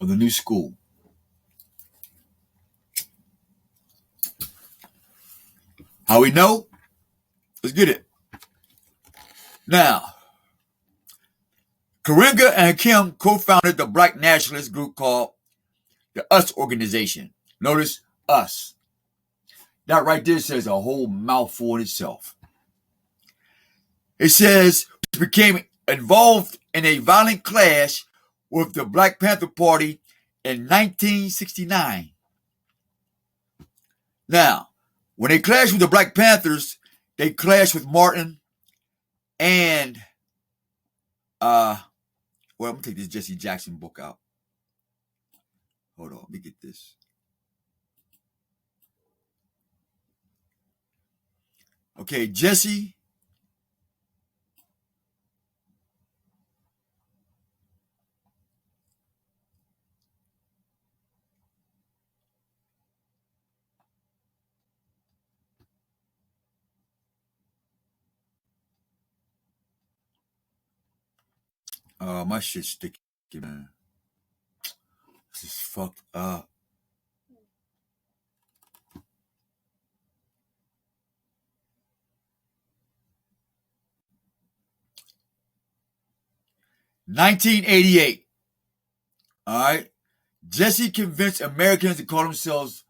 of the new school. How we know? Let's get it. Now, Karinga and Hakim co-founded the black nationalist group called the US Organization. Notice US. That right there says a whole mouthful in itself. It says, became involved in a violent clash with the Black Panther Party in 1969. Now, when they clashed with the Black Panthers, they clashed with Martin And well, I'm gonna take this Jesse Jackson book out. Hold on, let me get this. Okay, Jesse. My shit's sticky, man. This is fucked up. $1988. All right. Jesse convinced Americans to call themselves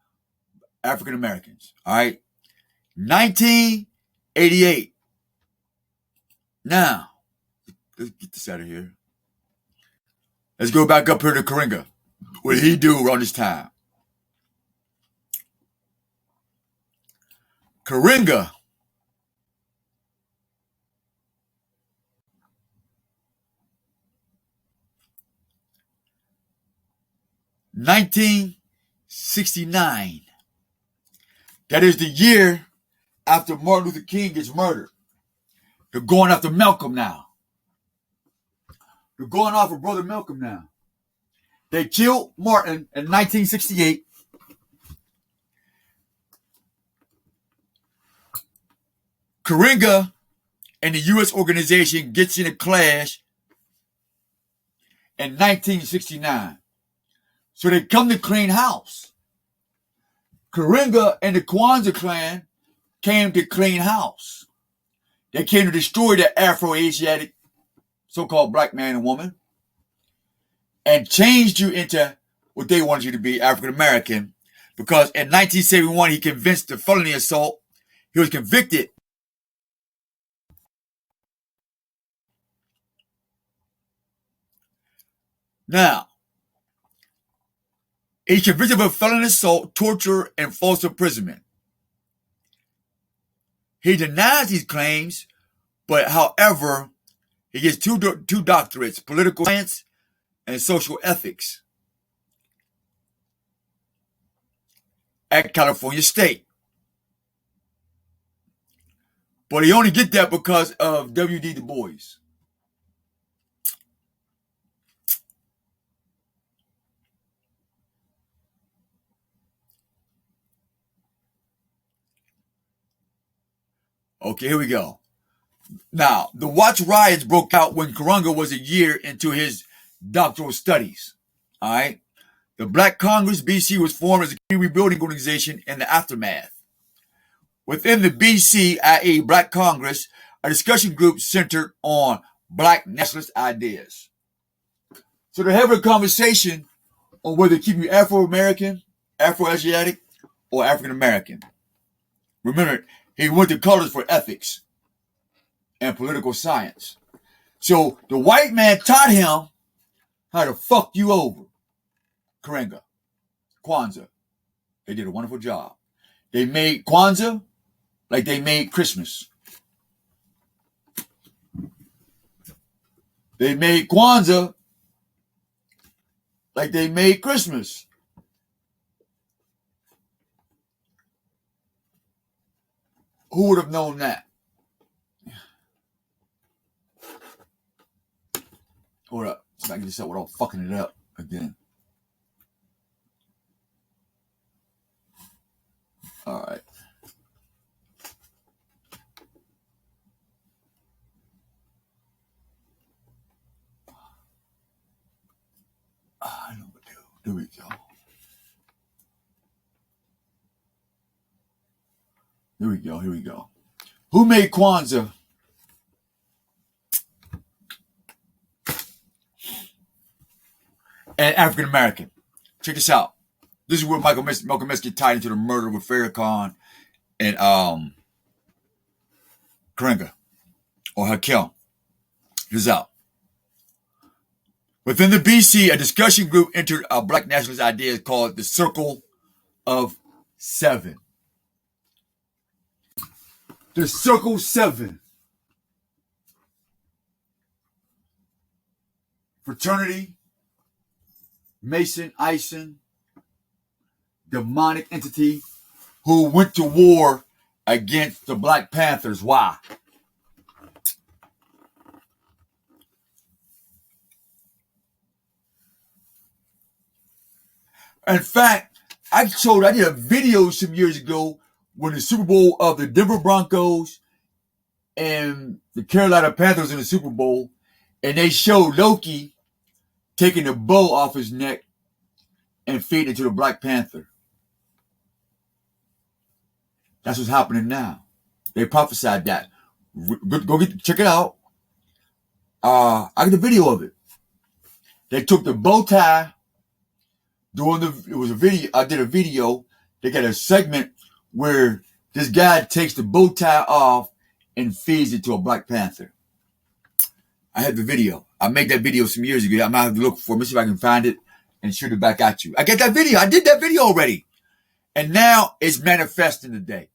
African Americans. All right. 1988. Now, let's get this out of here. Let's go back up here to Karinga. What did he do around this time? Karinga. $1969. That is the year after Martin Luther King gets murdered. They're going after Malcolm now. They're going after Brother Malcolm now. They killed Martin in 1968. Karinga and the U.S. organization gets in a clash in 1969. So they come to clean house. Karinga and the Kwanzaa clan came to clean house. They came to destroy the Afro-Asiatic so-called black man and woman and changed you into what they wanted you to be, African-American, because in 1971 he convinced the felony assault. He was convicted. Now, he's convicted of felony assault, torture, and false imprisonment. He denies these claims, but however, he gets two doctorates, political science and social ethics at California State. But he only get that because of W.D. Du Bois. Okay, here we go. Now, the Watts riots broke out when Karinga was a year into his doctoral studies. All right. The Black Congress BC was formed as a community rebuilding organization in the aftermath. Within the BC, i.e. Black Congress, a discussion group centered on black nationalist ideas. So they're having a conversation on whether to keep you Afro-American, Afro-Asiatic, or African-American. Remember, he went to colors for ethics and political science. So the white man taught him how to fuck you over. Karinga, Kwanzaa. They did a wonderful job. They made Kwanzaa like they made Christmas. They made Kwanzaa like they made Christmas. Who would have known that? Hold up. So I can get this up without fucking it up again. All right. I know what to do. There we go. Here we go. Here we go. Who made Kwanzaa? And African American. Check this out. This is where Malcolm X get tied into the murder with Farrakhan and Karinga or Hakel. This is out. Within the BC, a discussion group entered a black nationalist idea called the Circle of Seven. The Circle Seven. fraternity, Mason, Ison, demonic entity who went to war against the Black Panthers. Why? In fact, I did a video some years ago when the Super Bowl of the Denver Broncos and the Carolina Panthers in the Super Bowl, and they showed Loki taking the bow off his neck and feeding it to the Black Panther. That's what's happening now. They prophesied that. Check it out. I got the video of it. They took the bow tie it was a video. I did a video. They got a segment where this guy takes the bow tie off and feeds it to a Black Panther. I had the video. I made that video some years ago. I might have to look for it. Let me see if I can find it and shoot it back at you. I get that video. I did that video already. And now it's manifesting today.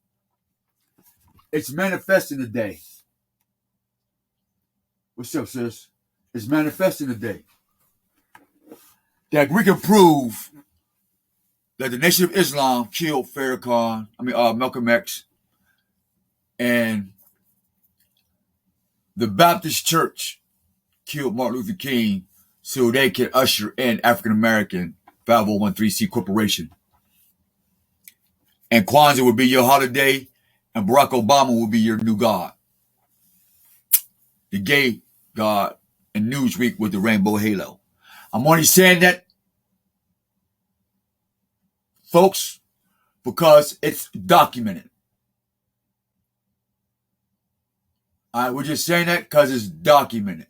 It's manifesting today. What's up, sis? It's manifesting today. That we can prove that the Nation of Islam killed Malcolm X, and the Baptist Church killed Martin Luther King so they can usher in African American 5013C Corporation. And Kwanzaa would be your holiday, and Barack Obama will be your new God. The gay God, and Newsweek with the rainbow halo. I'm only saying that, folks, because it's documented. All right, we're just saying that because it's documented.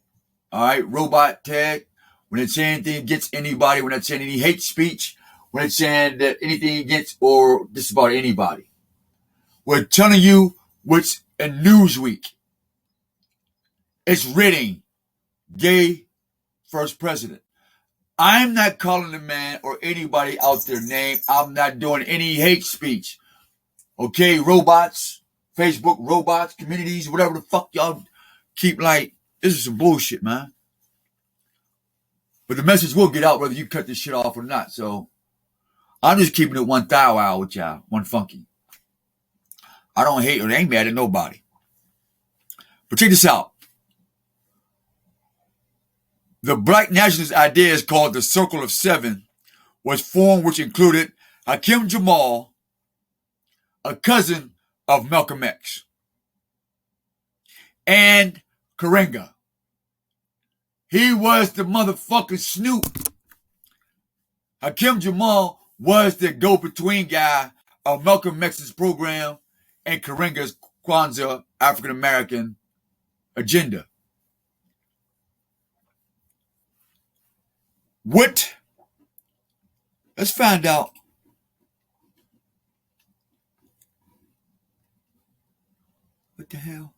All right, Robot Ted, when it's saying anything against anybody, when it's saying any hate speech, when it's saying that anything against or just about anybody, we're telling you what's in Newsweek. It's written, gay first president. I'm not calling the man or anybody out their name. I'm not doing any hate speech. Okay, robots, Facebook robots, communities, whatever the fuck y'all keep like, this is some bullshit, man. But the message will get out whether you cut this shit off or not. So I'm just keeping it one thou out with y'all, one funky. I don't hate or ain't mad at nobody. But check this out. The black nationalist idea is called the Circle of Seven, was formed, which included Hakim Jamal, a cousin of Malcolm X, and Karinga. He was the motherfucking snoop. Hakim Jamal was the go-between guy of Malcolm X's program and Karinga's Kwanzaa African American agenda. What? Let's find out. What the hell?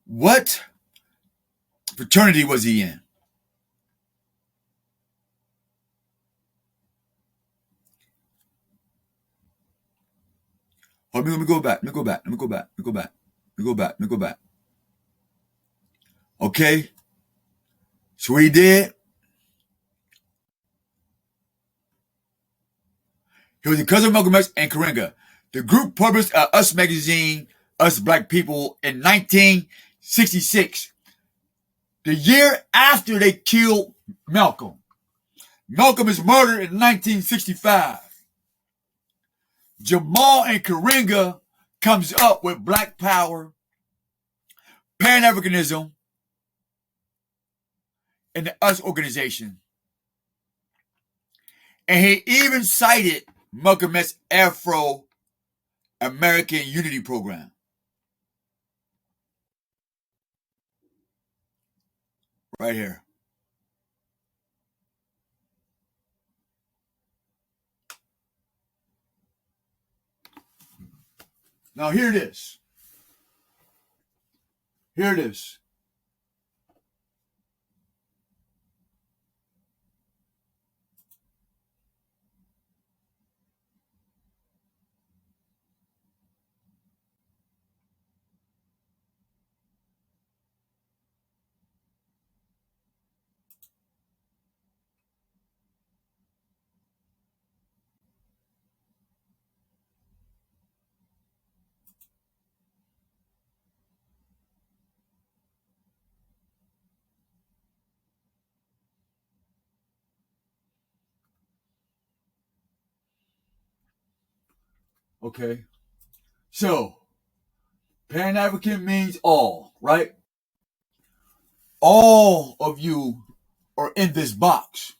What fraternity was he in? Let me go back. Okay? So what he did, he was a cousin of Malcolm X and Karinga. The group published Us magazine, Us Black People, in 1966. The year after they killed Malcolm. Malcolm is murdered in 1965. Jamal and Karinga comes up with Black Power, Pan-Africanism, and the US organization. And he even cited Malcolm X's Afro-American Unity Program. Right here. Now here it is. Here it is. Okay? So, Pan-African means all, right? All of you are in this box.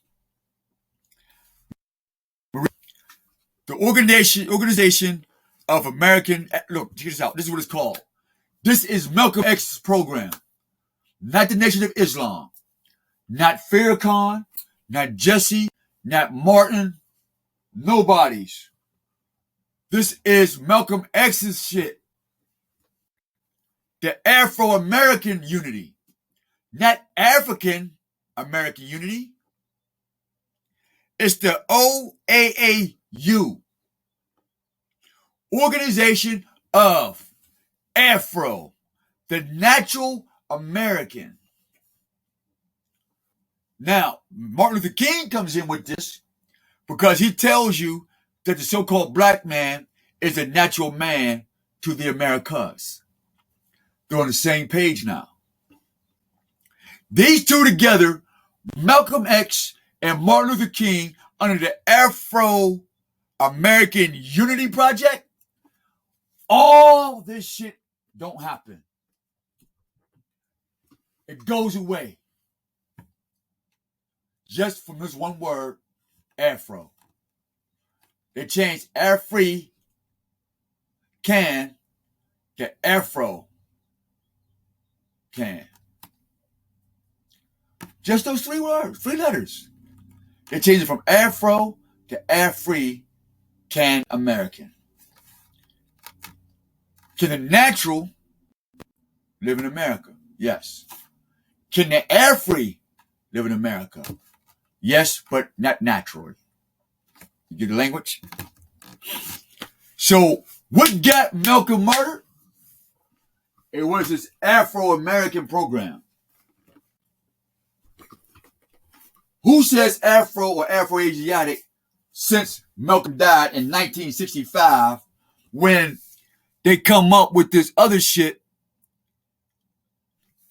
The Organization of American... Look, check this out. This is what it's called. This is Malcolm X's program. Not the Nation of Islam. Not Farrakhan. Not Jesse. Not Martin. Nobody's. This is Malcolm X's shit. The Afro-American unity. Not African American unity. It's the OAAU. Organization of Afro. The Natural American. Now, Martin Luther King comes in with this because he tells you that the so-called black man is a natural man to the Americas. They're on the same page now. These two together, Malcolm X and Martin Luther King, under the Afro-American Unity Project, all this shit don't happen. It goes away. Just from this one word, Afro. They changed Afri can to Afro can. Just those three words, three letters. They changed it from Afro to Afri can American. Can the natural live in America? Yes. Can the Afri live in America? Yes, but not naturally. You get the language? So, what got Malcolm murdered? It was his Afro-American program. Who says Afro or Afro-Asiatic since Malcolm died in 1965 when they come up with this other shit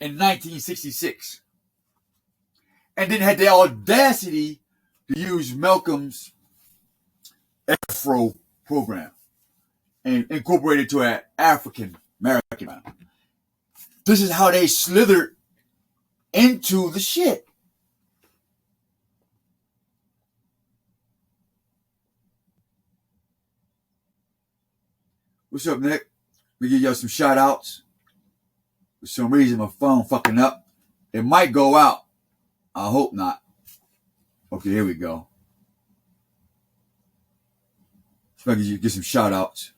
in 1966? And then had the audacity to use Malcolm's Afro program and incorporate it to an African American. This is how they slithered into the shit. What's up, Nick? Let me give y'all some shout outs. For some reason, my phone fucking up. It might go out. I hope not. Okay, here we go. So I can get some shout outs.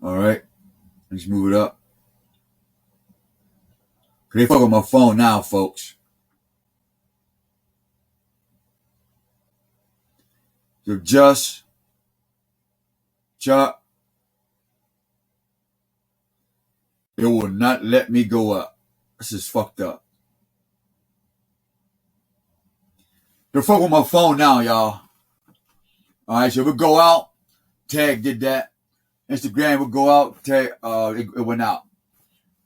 All right. Let's move it up. They fuck with my phone now, folks. So just Chuck, it will not let me go up. This is fucked up. They're fucking with my phone now, y'all. Alright, so we'll go out. Tag did that. Instagram will go out. Tag, it went out.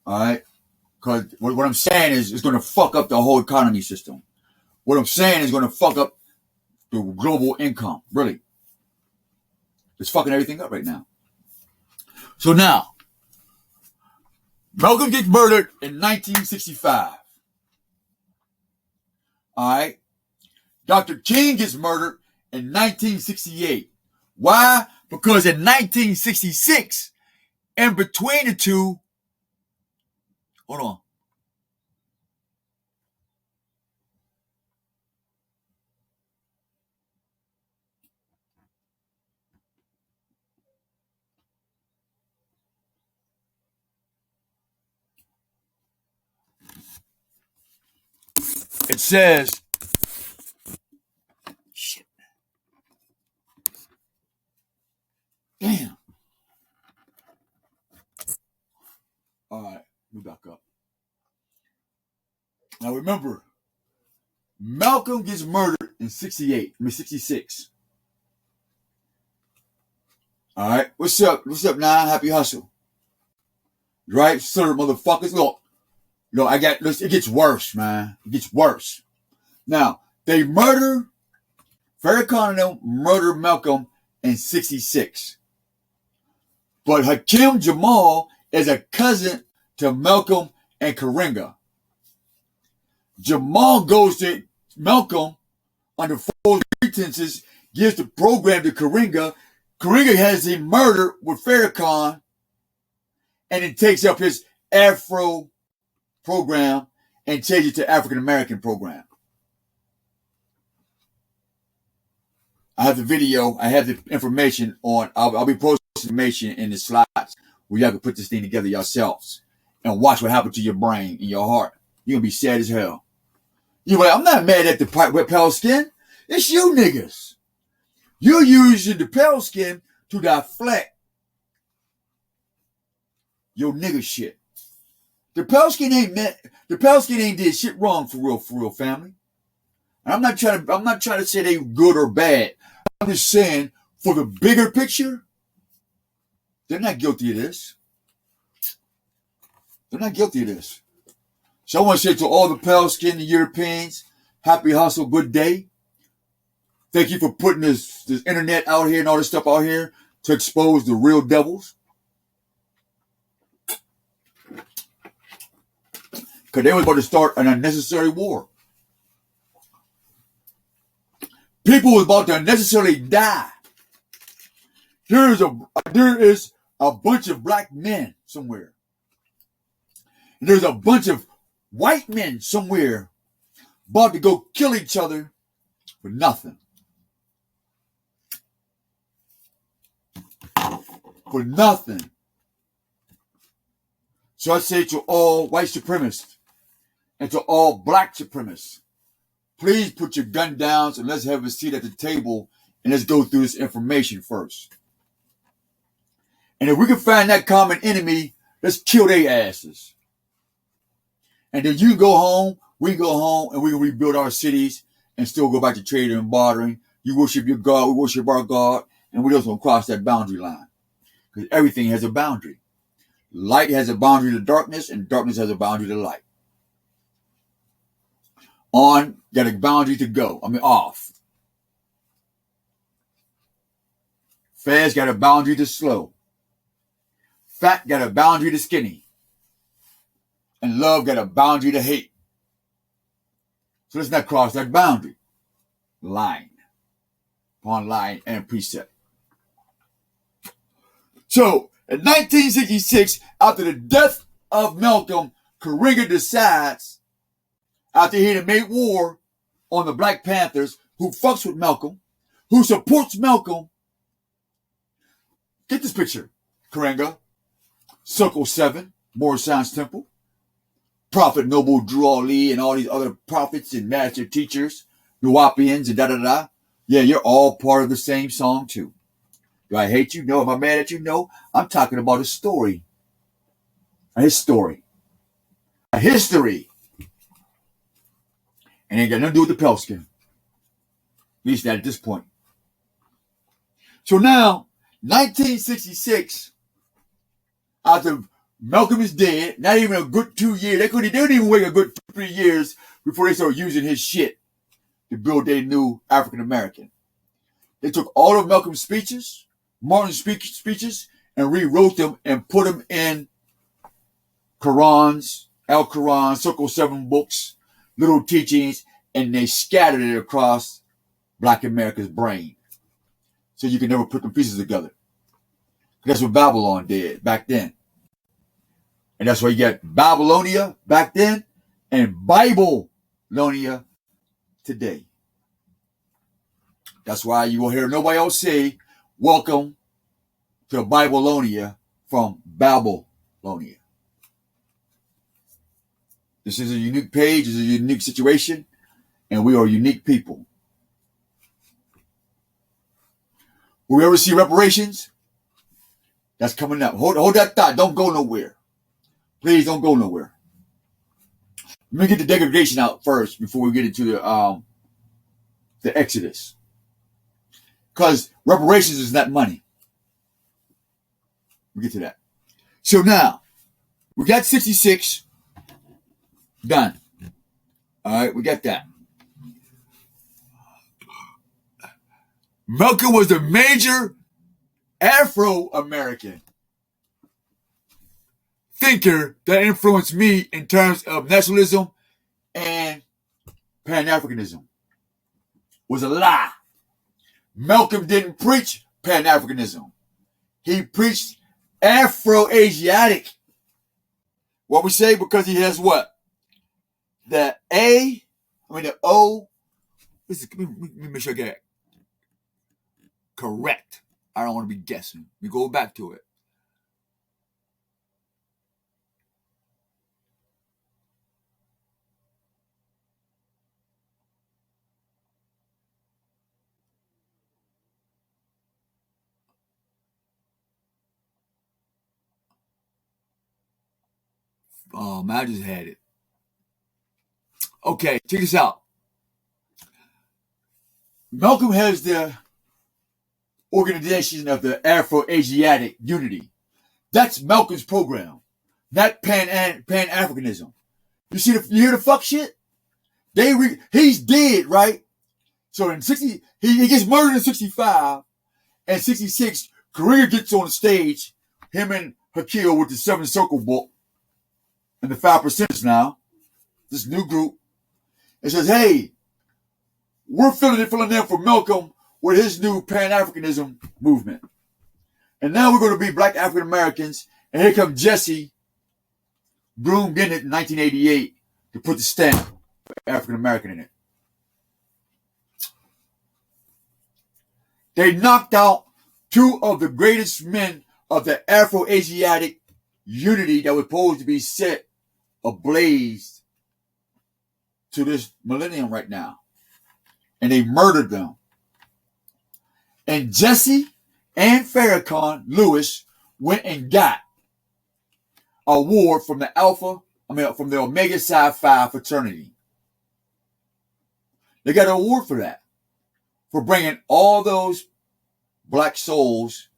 Alright? Because what I'm saying is it's going to fuck up the whole economy system. What I'm saying is going to fuck up the global income. Really. It's fucking everything up right now. So now, Malcolm gets murdered in 1965. Alright? Dr. King gets murdered in 1968. Why? Because in 1966, in between the two, hold on. It says, shit. Damn. All right, move back up. Now remember, Malcolm gets murdered in 66. All right, what's up? What's up, now? Happy hustle. Right, sir, motherfuckers. Look, it gets worse, man. It gets worse. Now, they murder Farrakhan and them murdered Malcolm in 66. But Hakim Jamal is a cousin to Malcolm and Karinga. Jamal goes to Malcolm under false pretenses, gives the program to Karinga. Karinga has him murdered with Farrakhan, and then takes up his Afro program and changes it to African American program. I have the video. I have the information on. I'll be posting information in the slides where y'all can put this thing together yourselves and watch what happened to your brain and your heart. You're going to be sad as hell. You're like, I'm not mad at the pale skin. It's you niggas. You're using the pale skin to deflect your nigga shit. The pale skin ain't did shit wrong for real, family. And I'm not trying to say they good or bad. I'm just saying, for the bigger picture, they're not guilty of this. They're not guilty of this. So I want to say to all the pale-skinned Europeans, happy hustle, good day. Thank you for putting this internet out here and all this stuff out here to expose the real devils. Because they were about to start an unnecessary war. People was about to unnecessarily die. There is a bunch of black men somewhere. And there's a bunch of white men somewhere about to go kill each other for nothing. For nothing. So I say to all white supremacists and to all black supremacists, please put your gun down and let's have a seat at the table and let's go through this information first. And if we can find that common enemy, let's kill their asses. And then you go home, we go home, and we can rebuild our cities and still go back to trading and bartering. You worship your God, we worship our God, and we just don't cross that boundary line. Because everything has a boundary. Light has a boundary to darkness, and darkness has a boundary to light. On, got a boundary to go. Off. Fast got a boundary to slow. Fat got a boundary to skinny. And love got a boundary to hate. So let's not cross that boundary. Line. Upon line and precept. So, in 1966, after the death of Malcolm, Karinga decides, after he had made war on the Black Panthers, who fucks with Malcolm, who supports Malcolm. Get this picture. Karinga, Circle 7, Moorish Science Temple, Prophet Noble Drew Ali and all these other prophets and master teachers, Nuwapians and da-da-da. Yeah, you're all part of the same song too. Do I hate you? No. Am I mad at you? No. I'm talking about a story. A history. A history. And ain't got nothing to do with the pale skin. At least not at this point. So now, 1966, after Malcolm is dead, not even a good 2 years. They didn't even wait a good 3 years before they started using his shit to build their new African American. They took all of Malcolm's speeches, Martin's speeches, and rewrote them and put them in Qurans, Al-Quran, Circle 7 books, little teachings, and they scattered it across Black America's brain. So you can never put the pieces together. That's what Babylon did back then. And that's why you got Babylonia back then and Bible-lonia today. That's why you will hear nobody else say, welcome to Babylonia from Babylonia. This is a unique page, this is a unique situation, and we are unique people. Will we ever see reparations? That's coming up. Hold that thought. Don't go nowhere. Please don't go nowhere. Let me get the degradation out first before we get into the Exodus. Because reparations is not money. We'll get to that. So now, we got 66 done. All right, we got that. Malcolm was the major Afro-American thinker that influenced me in terms of nationalism and Pan-Africanism. Was a lie. Malcolm didn't preach Pan-Africanism. He preached Afro-Asiatic. What we say, because he has what? The O. Let me make sure I get it correct. I don't want to be guessing. We go back to it. I just had it. Okay, check this out. Malcolm has the organization of the Afro-Asiatic Unity. That's Malcolm's program, not Pan-Africanism. You hear the fuck shit? He's dead, right? So in 60, he gets murdered in 65, and 66, Karinga gets on the stage, him and Hakil with the 7 Circle book, and the 5% now, this new group, and says, hey, we're filling in for Malcolm with his new Pan-Africanism movement. And now we're going to be black African Americans. And here comes Jesse Broom Bennett in 1988 to put the stamp African American in it. They knocked out 2 of the greatest men of the Afro-Asiatic unity that was supposed to be set ablaze to this millennium right now. And they murdered them. And Jesse and Farrakhan Lewis went and got an award from the from the Omega Psi Phi fraternity. They got an award for that, for bringing all those black souls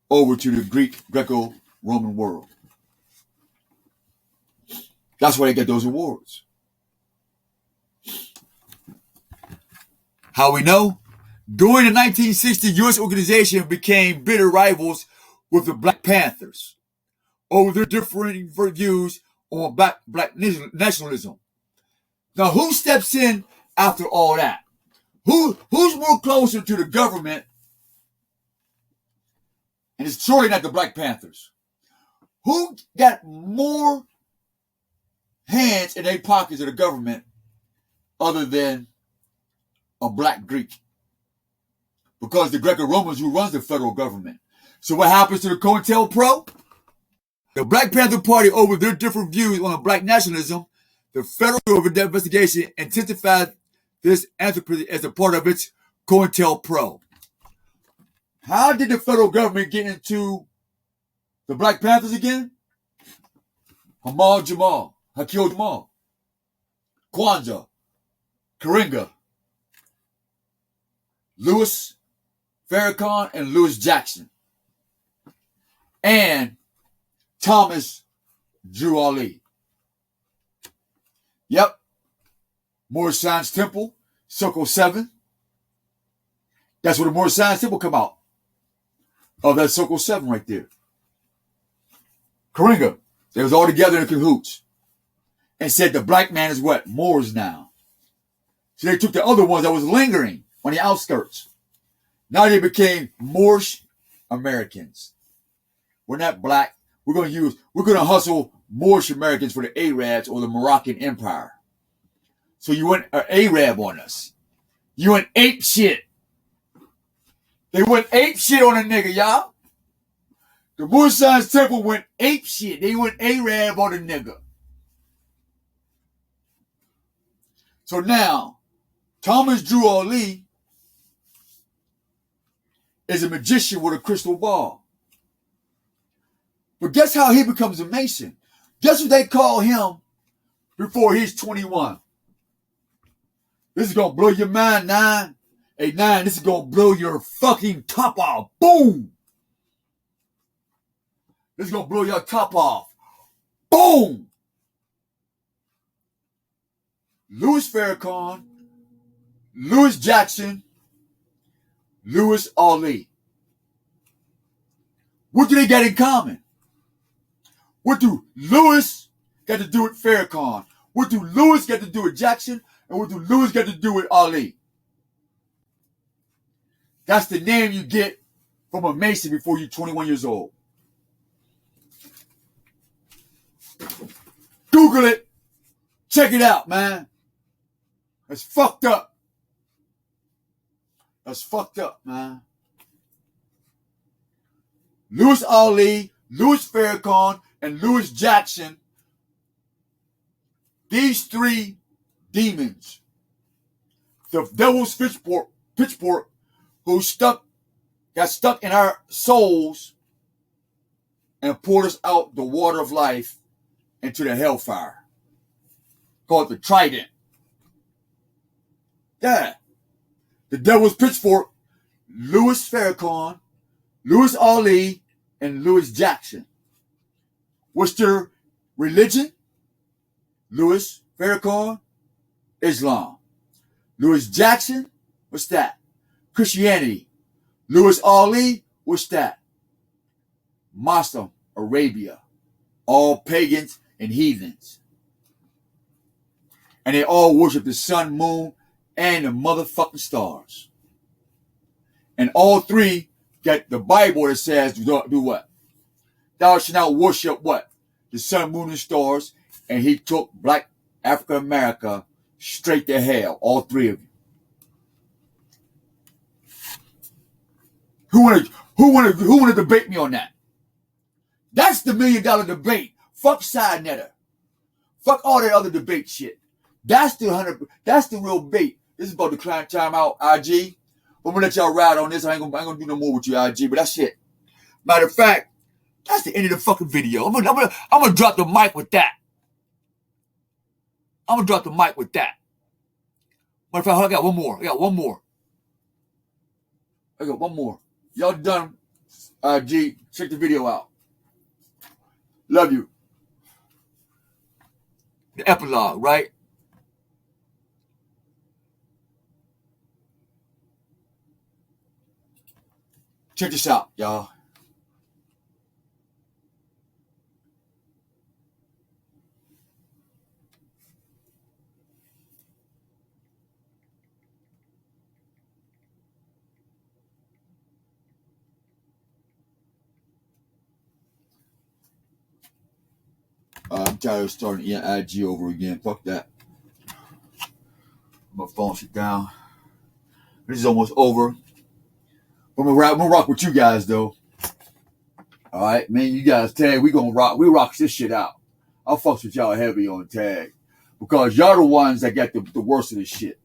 over to the Greco-Roman world. That's why they get those awards. How we know? During the 1960s, U.S. organization became bitter rivals with the Black Panthers over their differing views on black nationalism. Now, who steps in after all that? Who's more closer to the government? And it's surely not the Black Panthers. Who got more hands in their pockets of the government other than a black Greek? Because the Greco-Romans who runs the federal government. So what happens to the COINTELPRO? The Black Panther Party, over their different views on black nationalism, the Federal Bureau of Investigation intensified this anthropology as a part of its COINTELPRO. How did the federal government get into the Black Panthers again? Hakil Jamal, Kwanzaa, Karinga, Lewis Farrakhan, and Lewis Jackson, and Thomas Drew Ali. Yep. Moorish Science Temple, Circle 7. That's where the Moorish Science Temple come out. Oh, that's Circle 7 right there. Karinga, they was all together in cahoots and said the black man is what? Moors now. So they took the other ones that was lingering on the outskirts. Now they became Moorish Americans. We're not black. We're going to hustle Moorish Americans for the Arabs or the Moroccan Empire. So you went an Arab on us. You went ape shit. They went ape shit on a nigga, y'all. The Moorish Science Temple went ape shit. They went Arab on a nigga. So now, Thomas Drew Ali is a magician with a crystal ball. But guess how he becomes a Mason? Guess what they call him before he's 21? This is going to blow your mind, 9. Hey, 9, this is going to blow your fucking top off. Boom! This is going to blow your top off. Boom! Louis Farrakhan, Louis Jackson, Louis Ali. What do they got in common? What do Louis got to do with Farrakhan? What do Louis got to do with Jackson? And what do Louis got to do with Ali? That's the name you get from a Mason before you're 21 years old. Google it. Check it out, man. That's fucked up. That's fucked up, man. Louis Ali, Louis Farrakhan, and Louis Jackson. These three demons. The devil's pitchfork who got stuck in our souls and poured us out the water of life into the hellfire. Called the Trident. Yeah. The devil's pitchfork, Louis Farrakhan, Louis Ali, and Louis Jackson. What's their religion? Louis Farrakhan, Islam. Louis Jackson, what's that? Christianity. Louis Ali, what's that? Muslim Arabia. All pagans and heathens. And they all worship the sun, moon, and the motherfucking stars. And all three got the Bible that says do what? Thou shalt not worship what? The sun, moon, and stars. And he took black African America straight to hell. All three of you. Who wanna debate me on that? That's the $1 million debate. Fuck side netter. Fuck all that other debate shit. That's the real bait. This is about the client time out, IG. I'm gonna let y'all ride on this. I ain't gonna do no more with you, IG, but that's it. Matter of fact, that's the end of the fucking video. I'm gonna drop the mic with that. Matter of fact, I got one more. Y'all done, IG. Check the video out. Love you. The epilogue, right? Check this out, y'all. I'm tired of starting IG over again. Fuck that. My phone shut down. This is almost over. I'm gonna rock with you guys though. All right, man. You guys tag. We gonna rock. We rock this shit out. I'll fuck with y'all heavy on tag because y'all the ones that got the worst of this shit.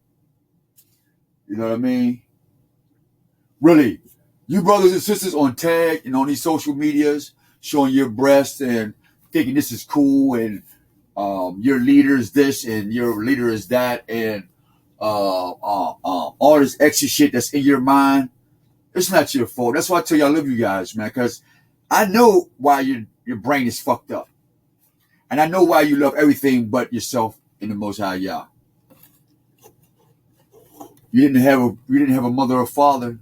You know what I mean? Really, you brothers and sisters on tag and on these social medias showing your breasts and thinking this is cool and your leader is this and your leader is that and all this extra shit that's in your mind. It's not your fault. That's why I tell you I love you guys, man, because I know why your brain is fucked up. And I know why you love everything but yourself in the Most High Yah. You didn't have a mother or father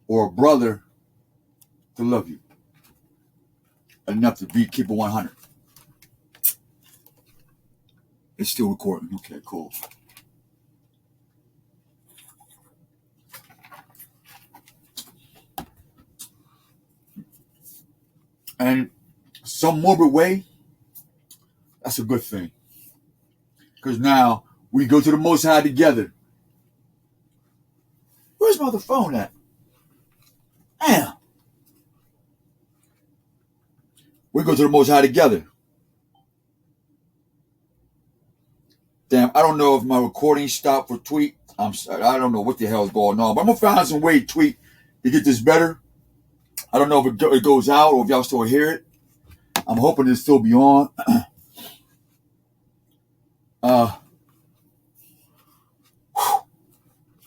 or a brother to love you enough to keep it 100. It's still recording. Okay, cool. And some morbid way, that's a good thing. Because now we go to the Most High together. Where's my other phone at? Damn. We go to the Most High together. Damn, I don't know if my recording stopped for tweet. I don't know what the hell is going on. But I'm going to find some way to tweet to get this better. I don't know if it goes out or if y'all still hear it. I'm hoping it'll still be on.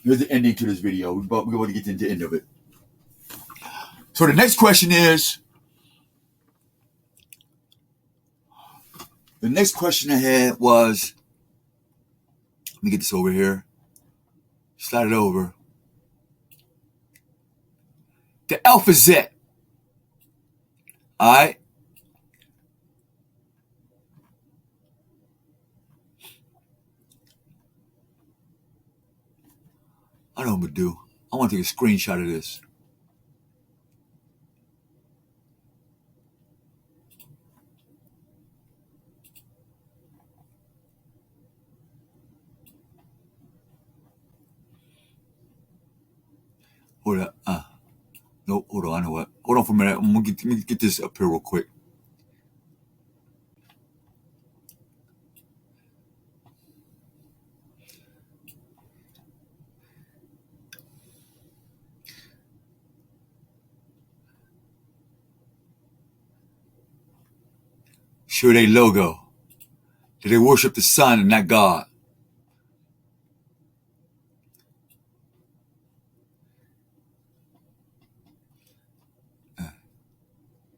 Here's the ending to this video. We're going to get into the end of it. So the next question is, the next question I had was, let me get this over here. Slide it over. The Alpha Z. All right. I know what I'm going to do. I want to take a screenshot of this. Hold on. Nope, hold on. I know what. Hold on for a minute. I'm going to get this up here real quick. Show their logo. That they worship the sun and not God.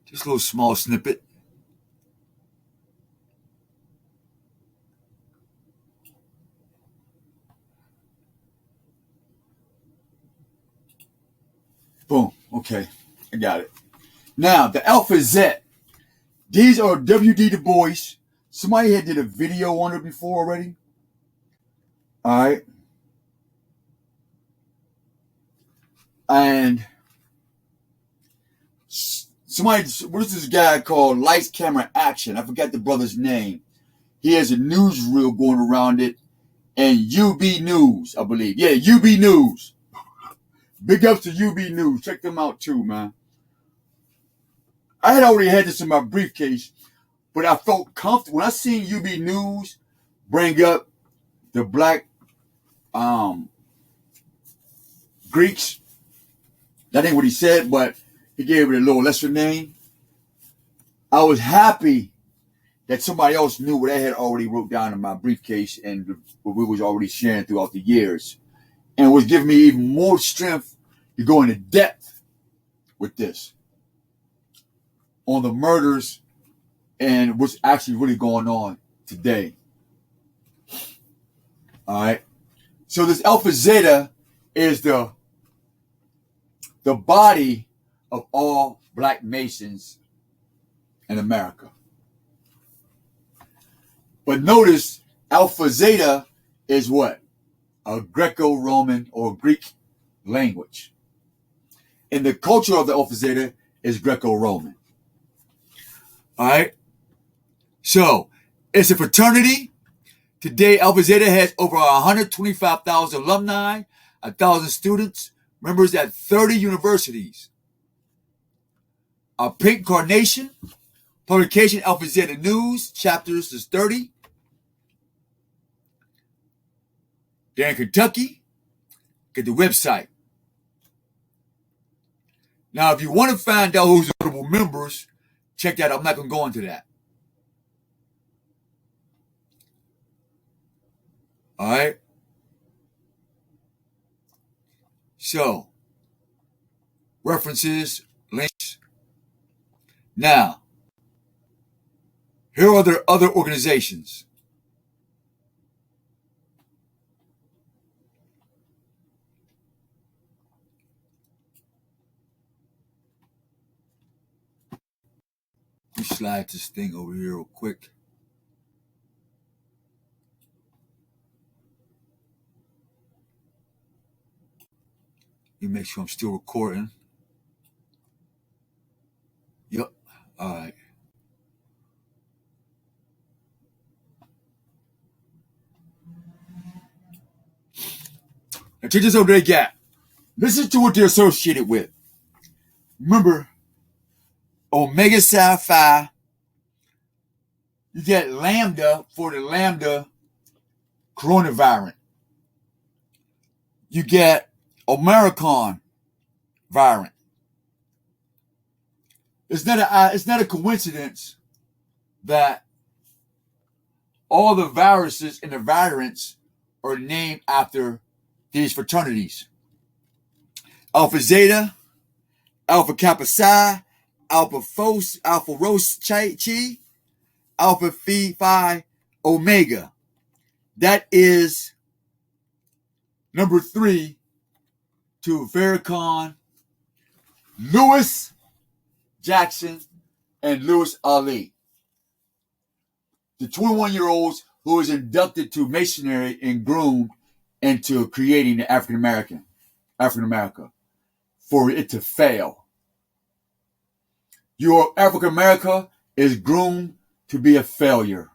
Just a little small snippet. Boom. Okay. I got it. Now, the Alpha Z. These are W.D. Du Bois. Somebody had did a video on it before already. All right. And somebody, what is this guy called? Lights, Camera, Action. I forgot the brother's name. He has a newsreel going around it. And UB News, I believe. Yeah, UB News. Big ups to UB News. Check them out too, man. I had already had this in my briefcase, but I felt comfortable. When I seen UB News bring up the black Greeks, that ain't what he said, but he gave it a little lesser name. I was happy that somebody else knew what I had already wrote down in my briefcase and what we was already sharing throughout the years. And it was giving me even more strength to go into depth with this on the murders and what's actually really going on today. All right. So this Alpha Zeta is the body of all black Masons in America. But notice Alpha Zeta is what? A Greco-Roman or Greek language. And the culture of the Alpha Zeta is Greco-Roman. All right. So it's a fraternity. Today, Alpha Zeta has over 125,000 alumni, 1,000 students, members at 30 universities. Our pink carnation, publication Alpha Zeta News, chapters is 30. They're in Kentucky. Get the website. Now, if you want to find out who's notable members, check that out. I'm not going to go into that. All right. So, references, links. Now, here are the other organizations. Let me slide this thing over here real quick. Let me make sure I'm still recording. Yep. All right. Now check this out, they got. Listen to what they're associated with. Remember, Omega Psi Phi. You get Lambda for the Lambda coronavirus. You get Omicron variant. It's not a coincidence that all the viruses and the variants are named after these fraternities. Alpha Zeta, Alpha Kappa Psi, Alpha Rho Chi, Alpha Phi Omega. That is number 3 to Farrakhan Lewis Jackson and Lewis Ali, the 21-year-olds who was inducted to Masonry and groomed into creating the African America, for it to fail. Your African America is groomed to be a failure.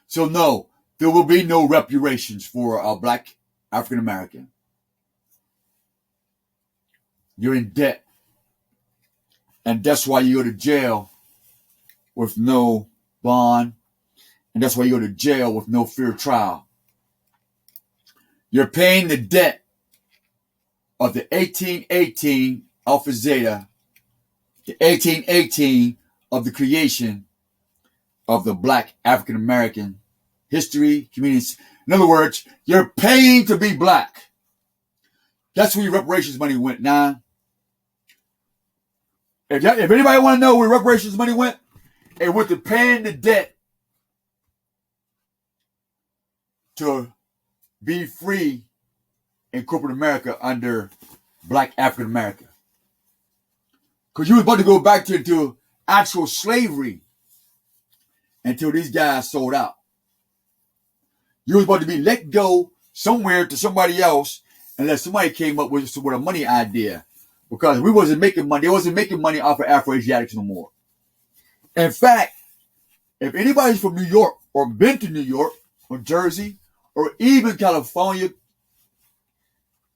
So no, there will be no reparations for a black African American. You're in debt. And that's why you go to jail with no bond. And that's why you go to jail with no fair trial. You're paying the debt of the 1818 Alpha Zeta, the 1818 of the creation of the black African American history community. In other words, you're paying to be black. That's where your reparations money went. Now, if anybody want to know where reparations money went, it went to paying the debt to be free in corporate America under black African America. Because you was about to go back to actual slavery until these guys sold out. You was about to be let go somewhere to somebody else unless somebody came up with a money idea. Because we wasn't making money. They wasn't making money off of Afro-Asiatics no more. In fact, if anybody's from New York or been to New York or Jersey or even California,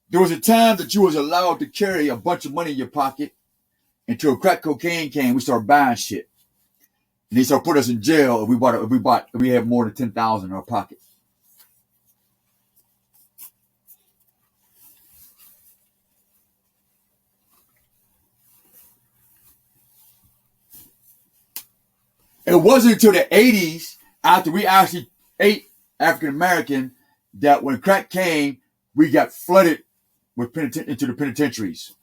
there was a time that you was allowed to carry a bunch of money in your pocket until crack cocaine came. We started buying shit. And they started putting us in jail if we had more than 10,000 in our pocket. It wasn't until the 80s, after we actually ate African American, that when crack came, we got flooded with into the penitentiaries.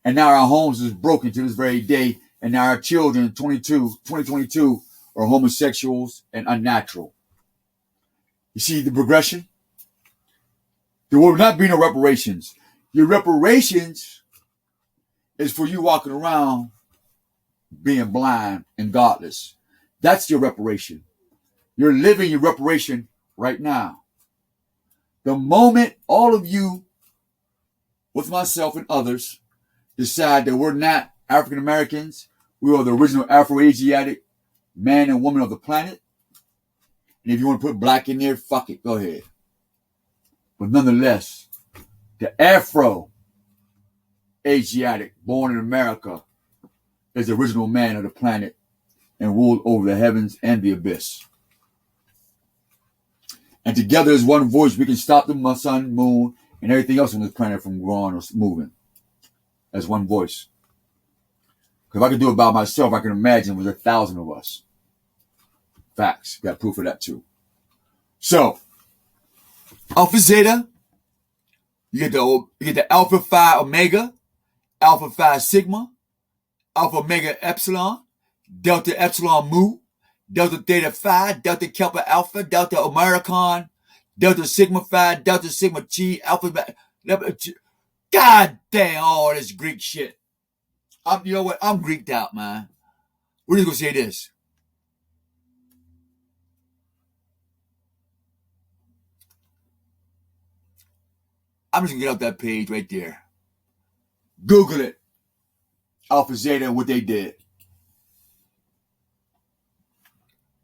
And now our homes is broken to this very day. And now our children, 2022, are homosexuals and unnatural. You see the progression? There will not be no reparations. Your reparations is for you walking around being blind and godless. That's your reparation. You're living your reparation right now. The moment all of you, with myself and others, decide that we're not African Americans, we are the original Afro-Asiatic man and woman of the planet. And if you want to put black in there, fuck it, go ahead. But nonetheless, the Afro-Asiatic born in America is the original man of the planet and ruled over the heavens and the abyss. And together as one voice, we can stop the sun, moon, and everything else on this planet from growing or moving. As one voice. Because if I could do it by myself, I can imagine there's 1,000 of us. Facts. Got proof of that too. So, Alpha Zeta, you get the Alpha Phi Omega, Alpha Phi Sigma, Alpha Omega Epsilon, Delta Epsilon Mu, Delta Theta Phi, Delta Kappa Alpha, Delta Omericon, Delta Sigma Phi, Delta Sigma Chi, Alpha. God damn, all this Greek shit. You know what? I'm Greeked out, man. We're just gonna say this. I'm just gonna get off that page right there. Google it. Alpha Zeta and what they did.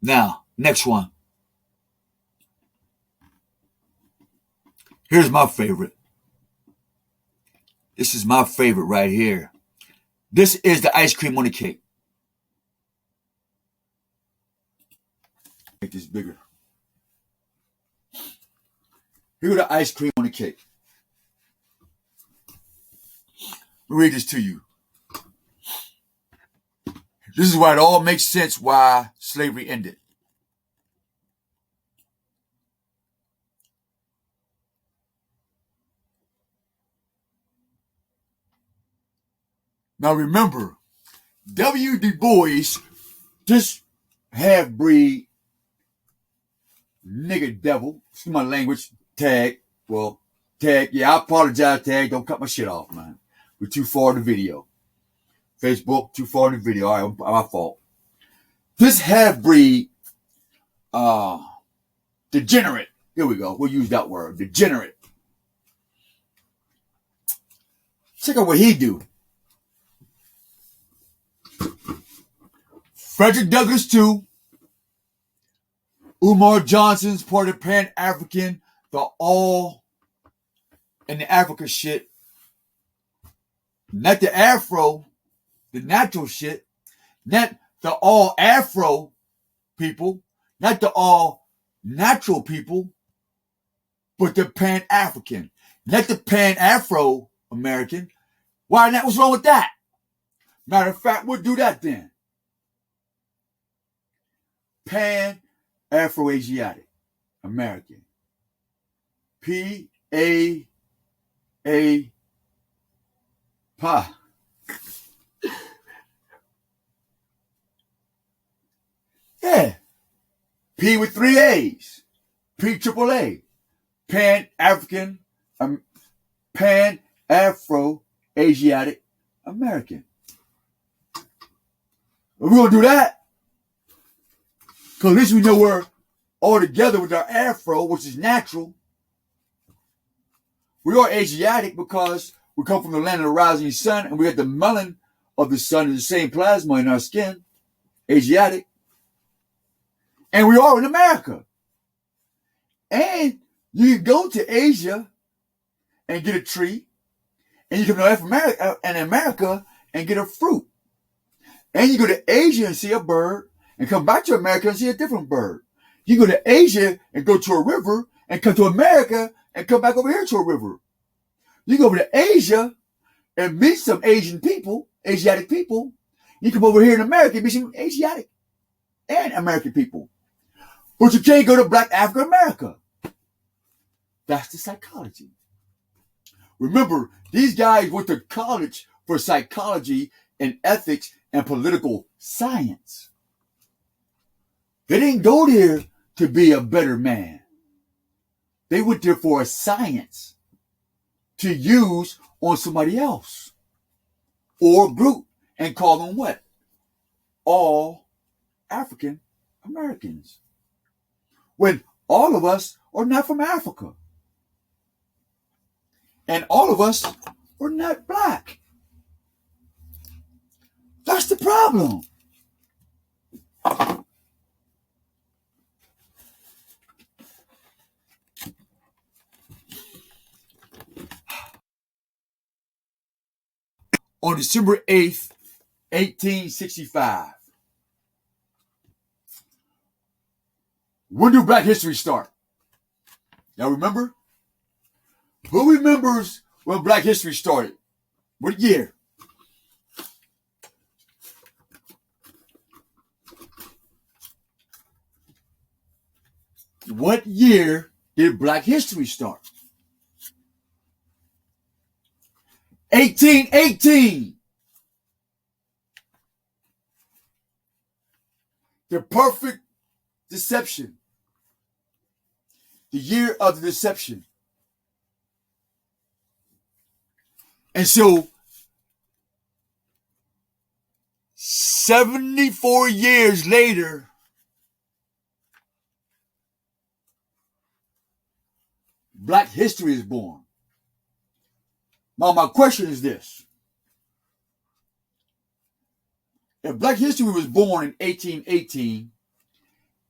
Now, next one. Here's my favorite. This is my favorite right here. This is the ice cream on the cake. Make this bigger. Here's the ice cream on the cake. Let me read this to you. This is why it all makes sense why slavery ended. Now remember, W. Du Bois, this half-breed nigga devil, excuse my language, tag, yeah, I apologize, tag, don't cut my shit off, man. We're too far in the video. Facebook, too far in the video. All right, my fault. This half-breed, degenerate. Here we go. We'll use that word, degenerate. Check out what he do. Frederick Douglass II, Umar Johnson's part of Pan-African, the all and the Africa shit. Not the Afro, the natural shit. Not the all Afro people. Not the all natural people. But the Pan-African. Not the Pan-Afro-American. Why not? What's wrong with that? Matter of fact, we'll do that then. Pan-Afro-Asiatic American. P-A-A Pa. Yeah. P with 3 A's. P-triple-A. Pan-African, Pan-Afro-Asiatic American. We're going to do that. Because at least we know we're all together with our Afro, which is natural. We are Asiatic because we come from the land of the rising sun and we have the melanin of the sun in the same plasma in our skin. Asiatic. And we are in America. And you can go to Asia and get a tree. And you can go to America and get a fruit. And you go to Asia and see a bird and come back to America and see a different bird. You go to Asia and go to a river and come to America and come back over here to a river. You go over to Asia and meet some Asian people, Asiatic people. You come over here in America and meet some Asiatic and American people. But you can't go to Black African America. That's the psychology. Remember, these guys went to college for psychology and ethics and political science. They didn't go there to be a better man. They went there for a science to use on somebody else or group and call them what? All African Americans. When all of us are not from Africa. And all of us are not black. That's the problem. On December 8th, 1865. When did Black History start? Y'all remember? Who remembers when Black History started? What year? What year did Black History start? 1818. The perfect deception. The year of the deception. And so, 74 years later, Black history is born. Now, my question is this. If Black history was born in 1818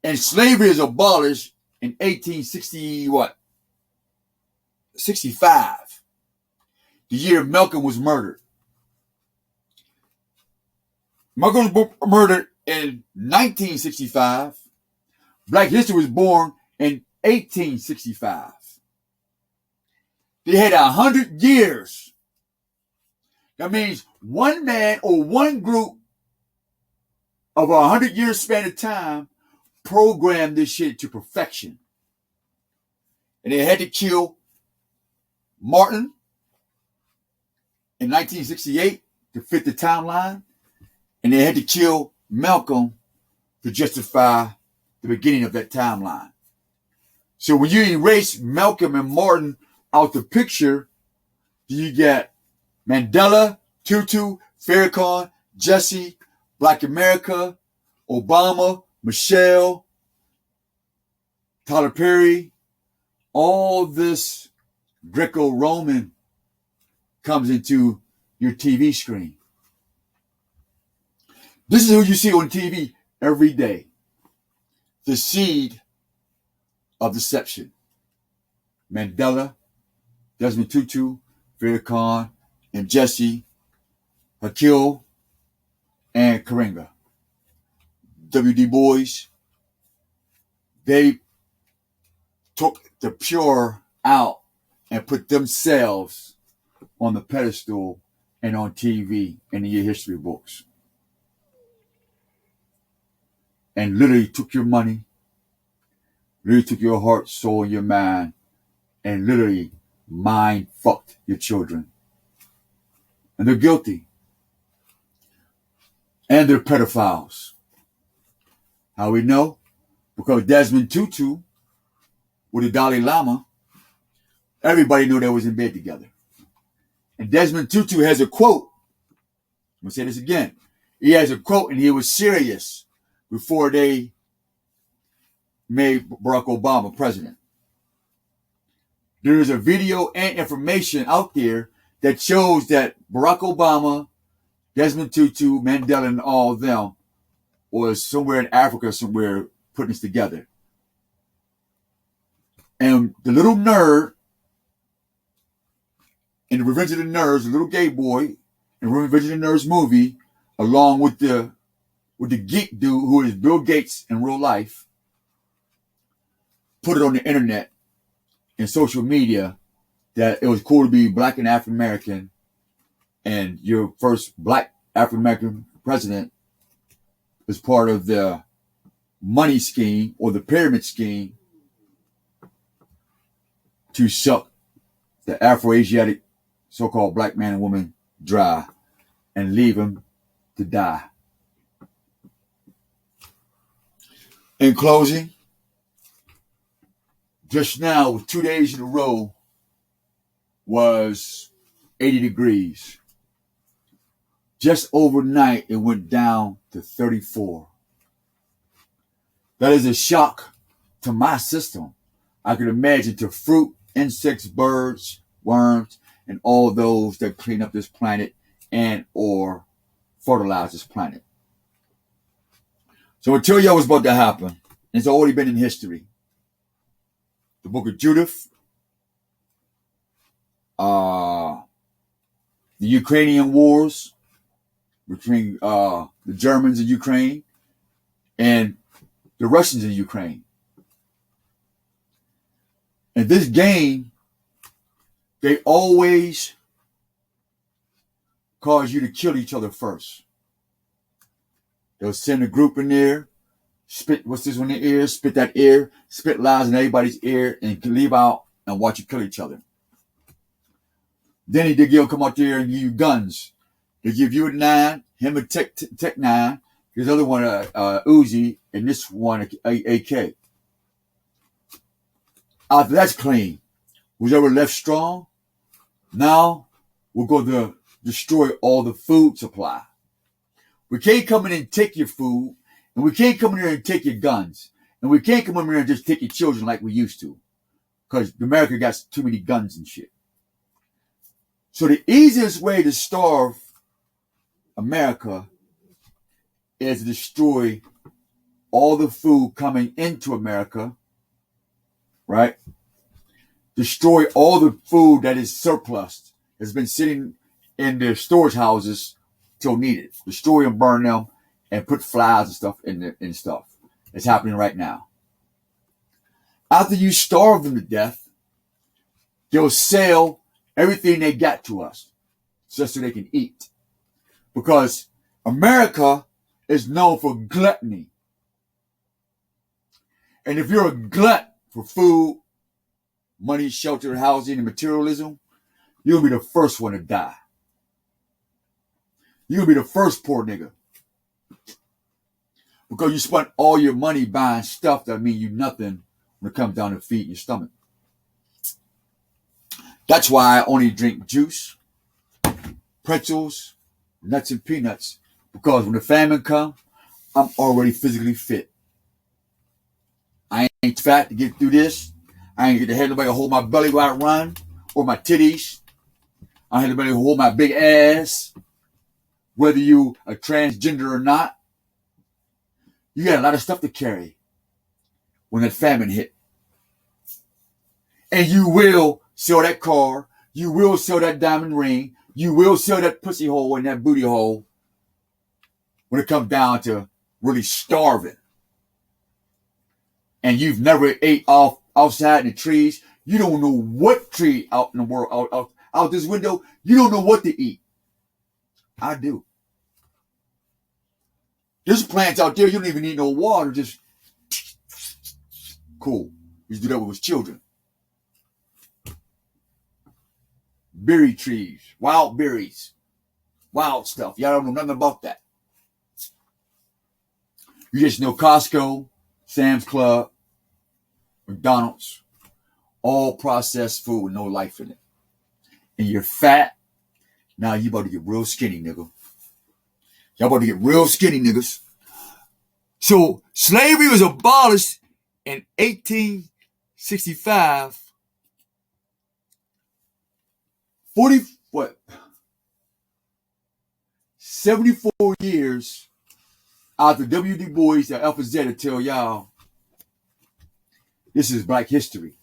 and slavery is abolished in 1860, 65, the year Malcolm was murdered. Malcolm was murdered in 1965. Black history was born in 1865. They had 100 years. That means one man or one group of 100-year span of time programmed this shit to perfection. And they had to kill Martin in 1968 to fit the timeline. And they had to kill Malcolm to justify the beginning of that timeline. So when you erase Malcolm and Martin out the picture, you get Mandela, Tutu, Farrakhan, Jesse, Black America, Obama, Michelle, Tyler Perry, all this Greco-Roman comes into your TV screen. This is who you see on TV every day. The seed of deception. Mandela, Desmond Tutu, Farrakhan, and Jesse, Hakil, and Karinga. W.D. Boys, they took the pure out and put themselves on the pedestal and on TV and in your history books. And literally took your money, literally took your heart, soul, your mind, and literally mind fucked your children. And they're guilty. And they're pedophiles. How we know? Because Desmond Tutu with the Dalai Lama, everybody knew they was in bed together. And Desmond Tutu has a quote. I'm going to say this again. He has a quote, and he was serious before they made Barack Obama president. There is a video and information out there that shows that Barack Obama, Desmond Tutu, Mandela, and all of them was somewhere in Africa, somewhere putting this together. And the little nerd in the Revenge of the Nerds, the little gay boy in Revenge of the Nerds movie, along with the geek dude who is Bill Gates in real life, put it on the internet and social media that it was cool to be black and African American, and your first black African American president was part of the money scheme or the pyramid scheme to suck the Afro-Asiatic so-called black man and woman dry and leave him to die. In closing, just now, 2 days in a row, was 80 degrees. Just overnight, it went down to 34. That is a shock to my system. I could imagine to fruit, insects, birds, worms, and all those that clean up this planet and or fertilize this planet. So I tell you what's about to happen. It's already been in history. The book of Judith, the Ukrainian wars between the Germans in Ukraine and the Russians in Ukraine. In this game, they always cause you to kill each other first. They'll send a group in there, spit what's this on their ear, spit that ear, spit lies in everybody's ear, and leave out and watch you kill each other. Then they'll come out there and give you guns. They give you a 9, him a Tech 9, his other one a Uzi, and this one a AK. After that's clean, who's ever left strong, now we're going to destroy all the food supply. We can't come in and take your food, and we can't come in here and take your guns, and we can't come in here and just take your children like we used to, because America got too many guns and shit. So the easiest way to starve America is to destroy all the food coming into America, right? Destroy all the food that is surplus, has been sitting in their storage houses till needed. Destroy and burn them and put flies and stuff in stuff. It's happening right now. After you starve them to death, they'll sell everything they got to us just so they can eat. Because America is known for gluttony. And if you're a glut for food, money, shelter, housing, and materialism, you'll be the first one to die. You'll be the first poor nigga. Because you spent all your money buying stuff that mean you nothing when it comes down to feeding your stomach. That's why I only drink juice, pretzels, nuts and peanuts, Because when the famine comes, I'm already physically fit. I ain't fat to get through this. I ain't get to have nobody hold my belly while I run, or my titties. I ain't nobody hold my big ass. Whether you are transgender or not, you got a lot of stuff to carry when that famine hit. And you will sell that car. You will sell that diamond ring. You will sell that pussy hole and that booty hole when it comes down to really starving. And you've never ate outside in the trees. You don't know what tree out in the world, out this window. You don't know what to eat. I do. There's plants out there, you don't even need no water, just cool. You do that with his children. Berry trees, wild berries, wild stuff. Y'all don't know nothing about that. You just know Costco, Sam's Club, McDonald's, all processed food with no life in it. And you're fat, now you about to get real skinny, nigga. Y'all about to get real skinny, niggas. So slavery was abolished in 1865. 74 years after W.D. Bois and Alpha Zeta tell y'all this is Black history.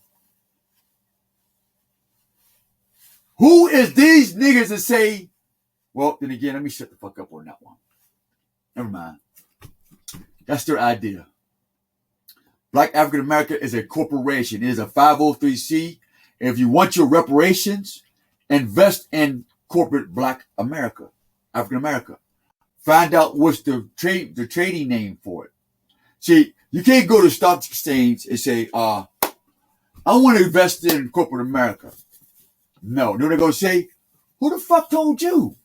Who is these niggas that say, well, then again, let me shut the fuck up on that one. Never mind. That's their idea. Black African America is a corporation. It is a 503c. And if you want your reparations, invest in corporate Black America, African America. Find out what's the trading name for it. See, you can't go to the stock exchange and say, I want to invest in corporate America. No, they're going to say, who the fuck told you?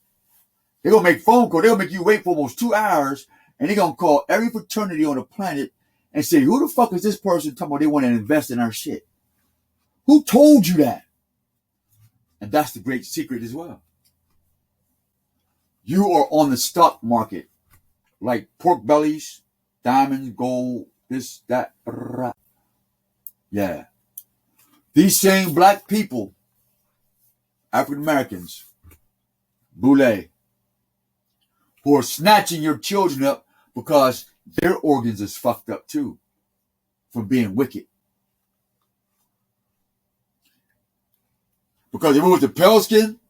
They're going to make phone calls. They're going to make you wait for almost 2 hours, and they're going to call every fraternity on the planet and say, who the fuck is this person talking about they want to invest in our shit? Who told you that? And that's the great secret as well. You are on the stock market like pork bellies, diamonds, gold, this, that, brah. Yeah. These same black people, African Americans, Boule, who are snatching your children up because their organs is fucked up too from being wicked. Because if it was the pale skin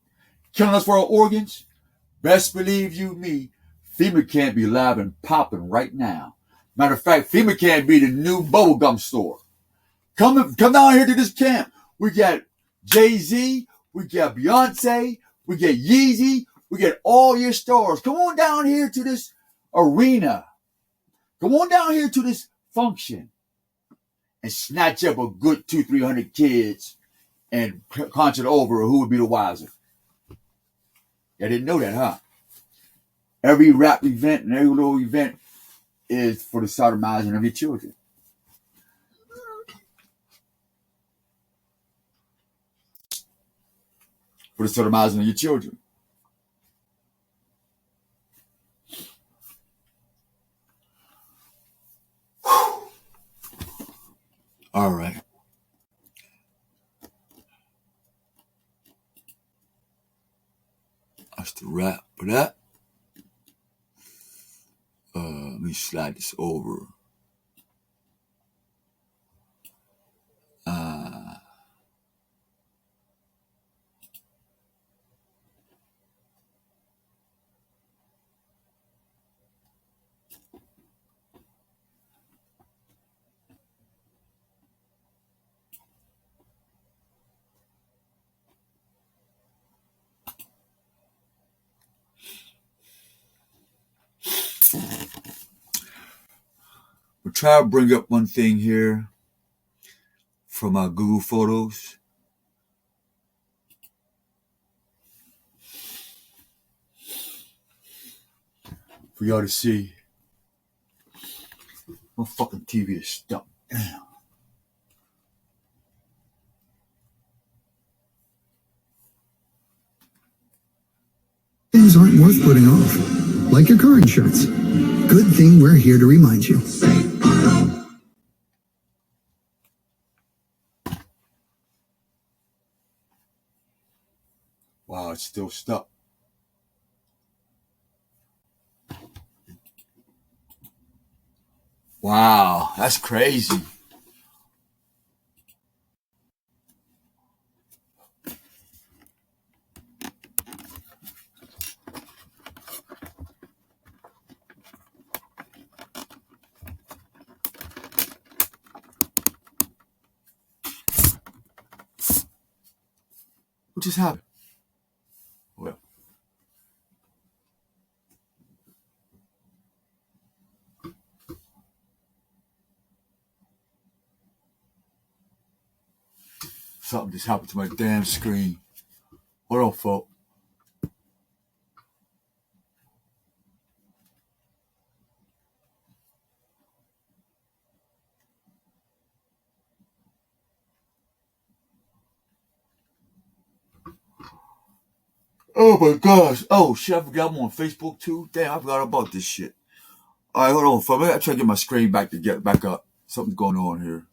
killing us for our organs, best believe you me, FEMA can't be live and popping right now. Matter of fact, FEMA can't be the new bubblegum store. Come down here to this camp. We got Jay-Z, we got Beyonce, we got Yeezy, we got all your stores. Come on down here to this arena. Come on down here to this function and snatch up a good 200-300 kids and punch it over. Who would be the wiser? I didn't know that, huh? Every rap event and every little event is for the sodomizing of your children. For the sodomizing of your children. All right. That's the wrap for that. Let me slide this over. We'll try to bring up one thing here from my Google Photos. For y'all to see. My fucking TV is stuck. Damn. Things aren't worth putting off. like your car insurance. Good thing we're here to remind you. Wow, it's still stuck. Wow, that's crazy. What just happened? Well, something just happened to my damn screen. Hold on, folks. Oh my gosh. Oh shit, I forgot I'm on Facebook too. Damn, I forgot about this shit. Alright, hold on, folks. I try to get my screen back to get back up. Something's going on here.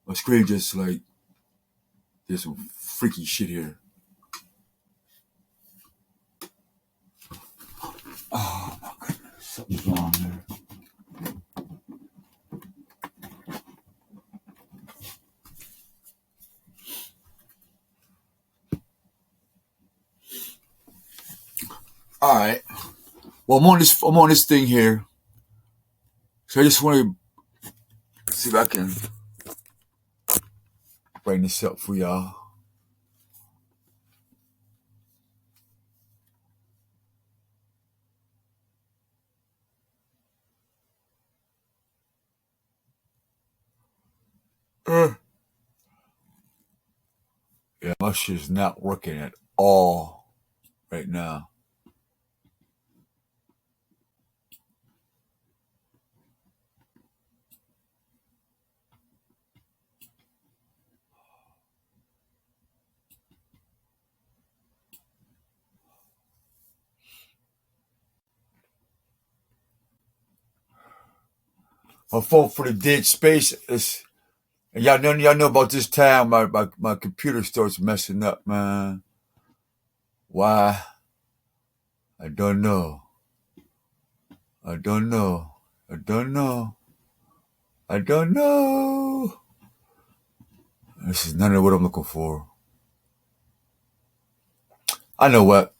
My screen just like, there's some freaky shit here. Oh my goodness. Something's wrong there. Alright. Well, I'm on this thing here. So I just want to see if I can bring this up for y'all. Yeah, my shit is not working at all right now. My phone for the dead space is, and y'all know about this time my computer starts messing up, man. Why? I don't know. I don't know. I don't know. I don't know. This is none of what I'm looking for. I know what.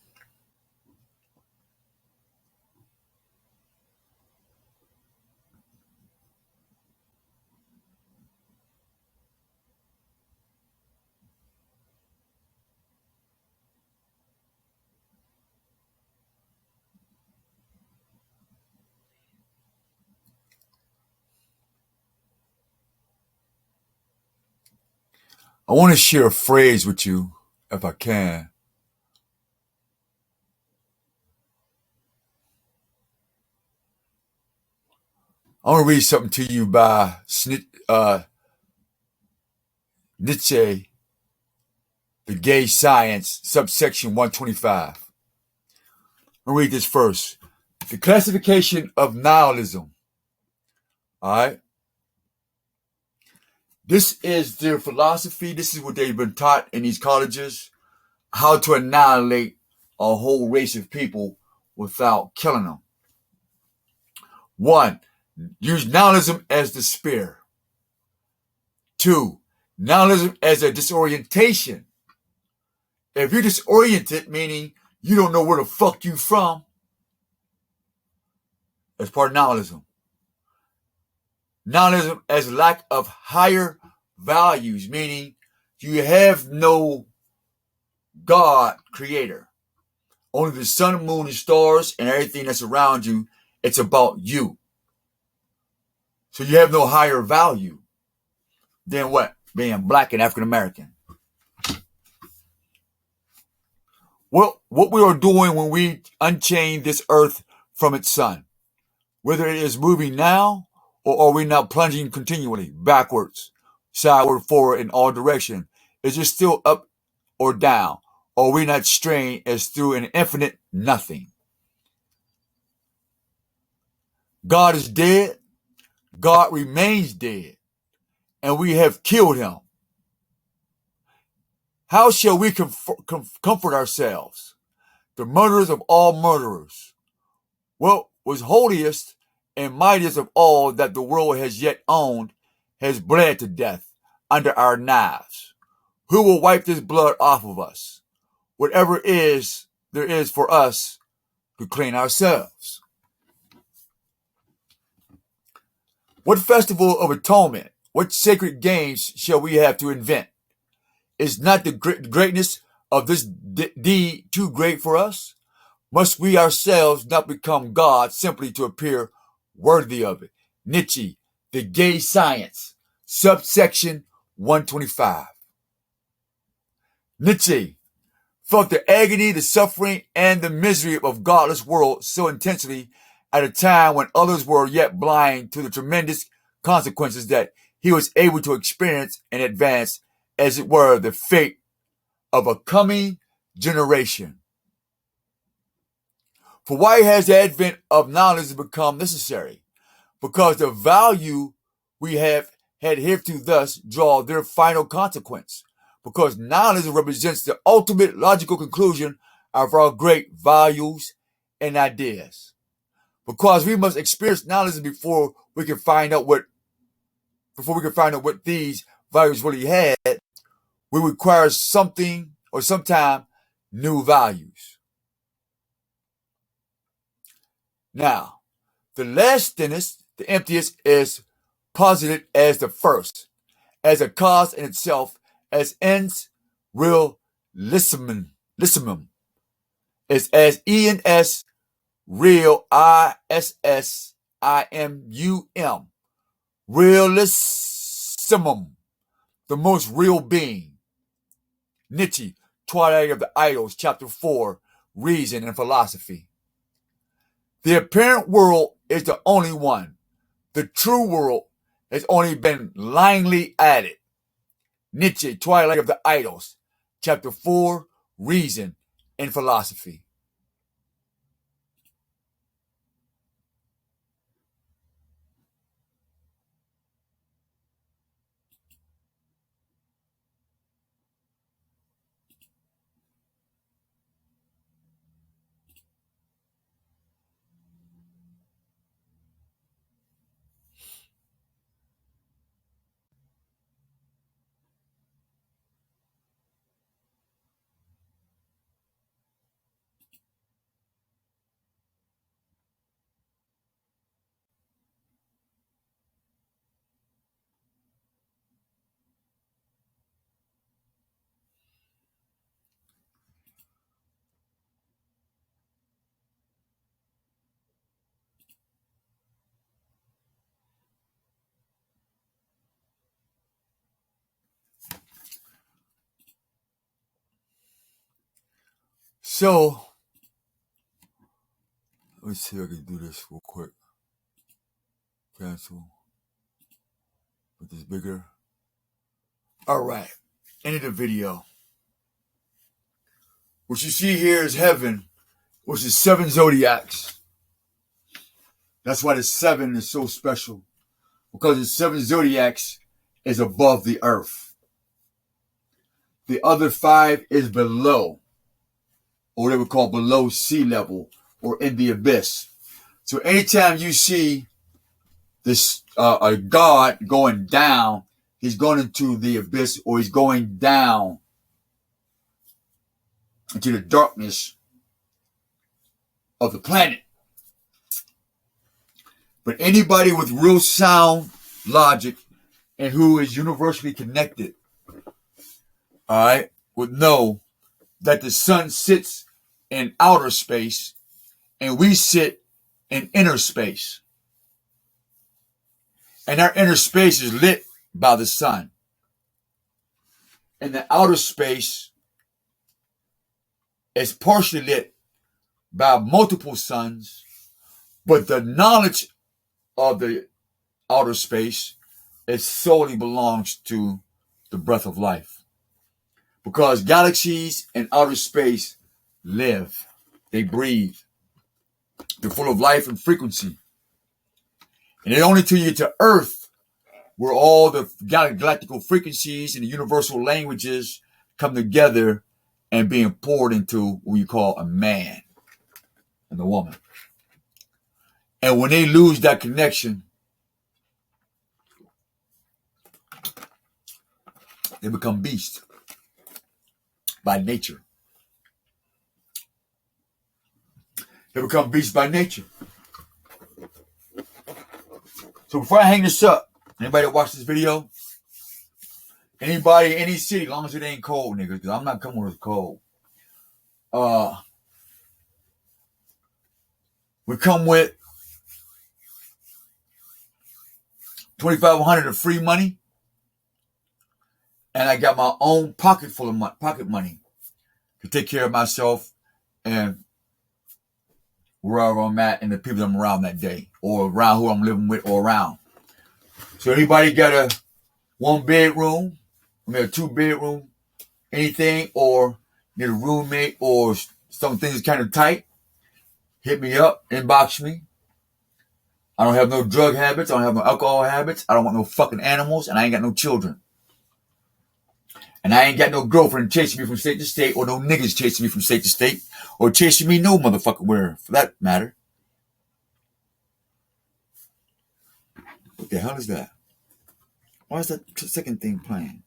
I want to share a phrase with you, if I can. I want to read something to you by Nietzsche, The Gay Science, subsection 125. I'll read this first. The classification of nihilism. All right? This is their philosophy. This is what they've been taught in these colleges, how to annihilate a whole race of people without killing them. 1, use nihilism as despair. 2, nihilism as a disorientation. If you're disoriented, meaning you don't know where the fuck you from, that's part of nihilism. Nihilism as lack of higher values, meaning you have no God creator. Only the sun, moon, and stars and everything that's around you, it's about you. So you have no higher value than what? Being black and African American. What we are doing when we unchain this earth from its sun, whether it is moving now or are we now plunging continually backwards, sideward, forward, in all direction? Is it still up or down? are we not strained as through an infinite nothing? God is dead. God remains dead. And we have killed him. How shall we comfort ourselves? The murderers of all murderers. What was holiest and mightiest of all that the world has yet owned has bled to death under our knives. Who will wipe this blood off of us? Whatever there is for us to clean ourselves. What festival of atonement, what sacred games shall we have to invent? Is not the greatness of this deed too great for us? Must we ourselves not become God simply to appear worthy of it? Nietzsche, The Gay Science, subsection 125. Nietzsche felt the agony, the suffering, and the misery of a godless world so intensely at a time when others were yet blind to the tremendous consequences that he was able to experience and advance, as it were, the fate of a coming generation. For why has the advent of knowledge become necessary? Because the value we have had hitherto thus draw their final consequence. Because knowledge represents the ultimate logical conclusion of our great values and ideas. Because we must experience knowledge before we can find out what these values really had, we require something or sometime new values. Now, the last thinnest, the emptiest, is posited as the first, as a cause in itself, as ens realissimum, is as ens real issimum, realissimum, the most real being. Nietzsche, Twilight of the Idols, chapter 4, Reason and Philosophy. The apparent world is the only one. The true world has only been blindly added. Nietzsche, Twilight of the Idols, chapter 4, Reason and Philosophy. So, let me see if I can do this real quick. Cancel. Put this bigger. All right. End of the video. What you see here is heaven, which is 7 zodiacs. That's why the 7 is so special. Because the 7 zodiacs is above the earth. The other 5 is below, or what they would call below sea level, or in the abyss. So anytime you see this a god going down, he's going into the abyss, or he's going down into the darkness of the planet. But anybody with real sound logic and who is universally connected, all right, would know that the sun sits in outer space and we sit in inner space. And our inner space is lit by the sun. And the outer space is partially lit by multiple suns, but the knowledge of the outer space, it solely belongs to the breath of life. Because galaxies and outer space live. They breathe. They're full of life and frequency. And it's only till you get to Earth where all the galactical frequencies and the universal languages come together and being poured into what you call a man and a woman. And when they lose that connection, they become beasts by nature. They become beasts by nature. So before I hang this up, anybody that watch this video, anybody, any city, as long as it ain't cold, nigga, because I'm not coming with cold. We come with $2,500 of free money, and I got my own pocket full of pocket money to take care of myself and wherever I'm at and the people I'm around that day, or around who I'm living with, or around. So anybody got a 1-bedroom, a 2-bedroom, anything, or need a roommate, or some things kind of tight, hit me up, inbox me. I don't have no drug habits. I don't have no alcohol habits. I don't want no fucking animals, and I ain't got no children. And I ain't got no girlfriend chasing me from state to state, or no niggas chasing me from state to state, or chasing me no motherfucker where, for that matter. What the hell is that? Why is that second thing playing?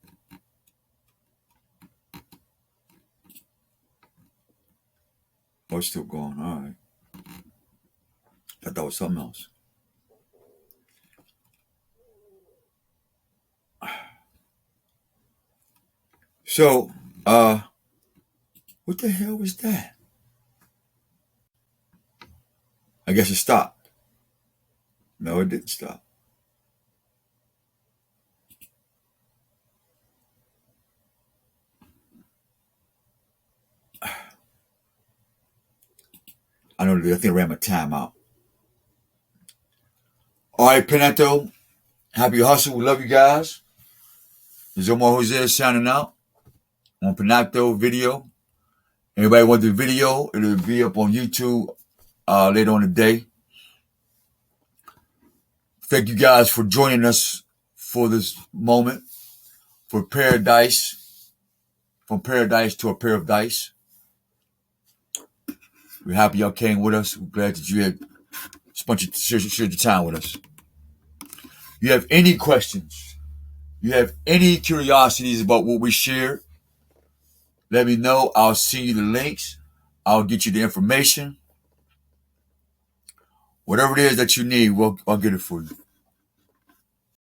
Oh, it's still going. All right. I thought that was something else. So, what the hell was that? I guess it stopped. No, it didn't stop. I know, I think I ran my time out. All right, Pineto, happy hustle. We love you guys. This is Omar Jose signing out on Pineto video. Anybody want the video, it'll be up on YouTube later on today. Thank you guys for joining us for this moment, for paradise, from paradise to a pair of dice. We're happy y'all came with us. We're glad that you had shared your time with us. You have any questions, you have any curiosities about what we shared, let me know. I'll send you the links. I'll get you the information. Whatever it is that you need, I'll get it for you.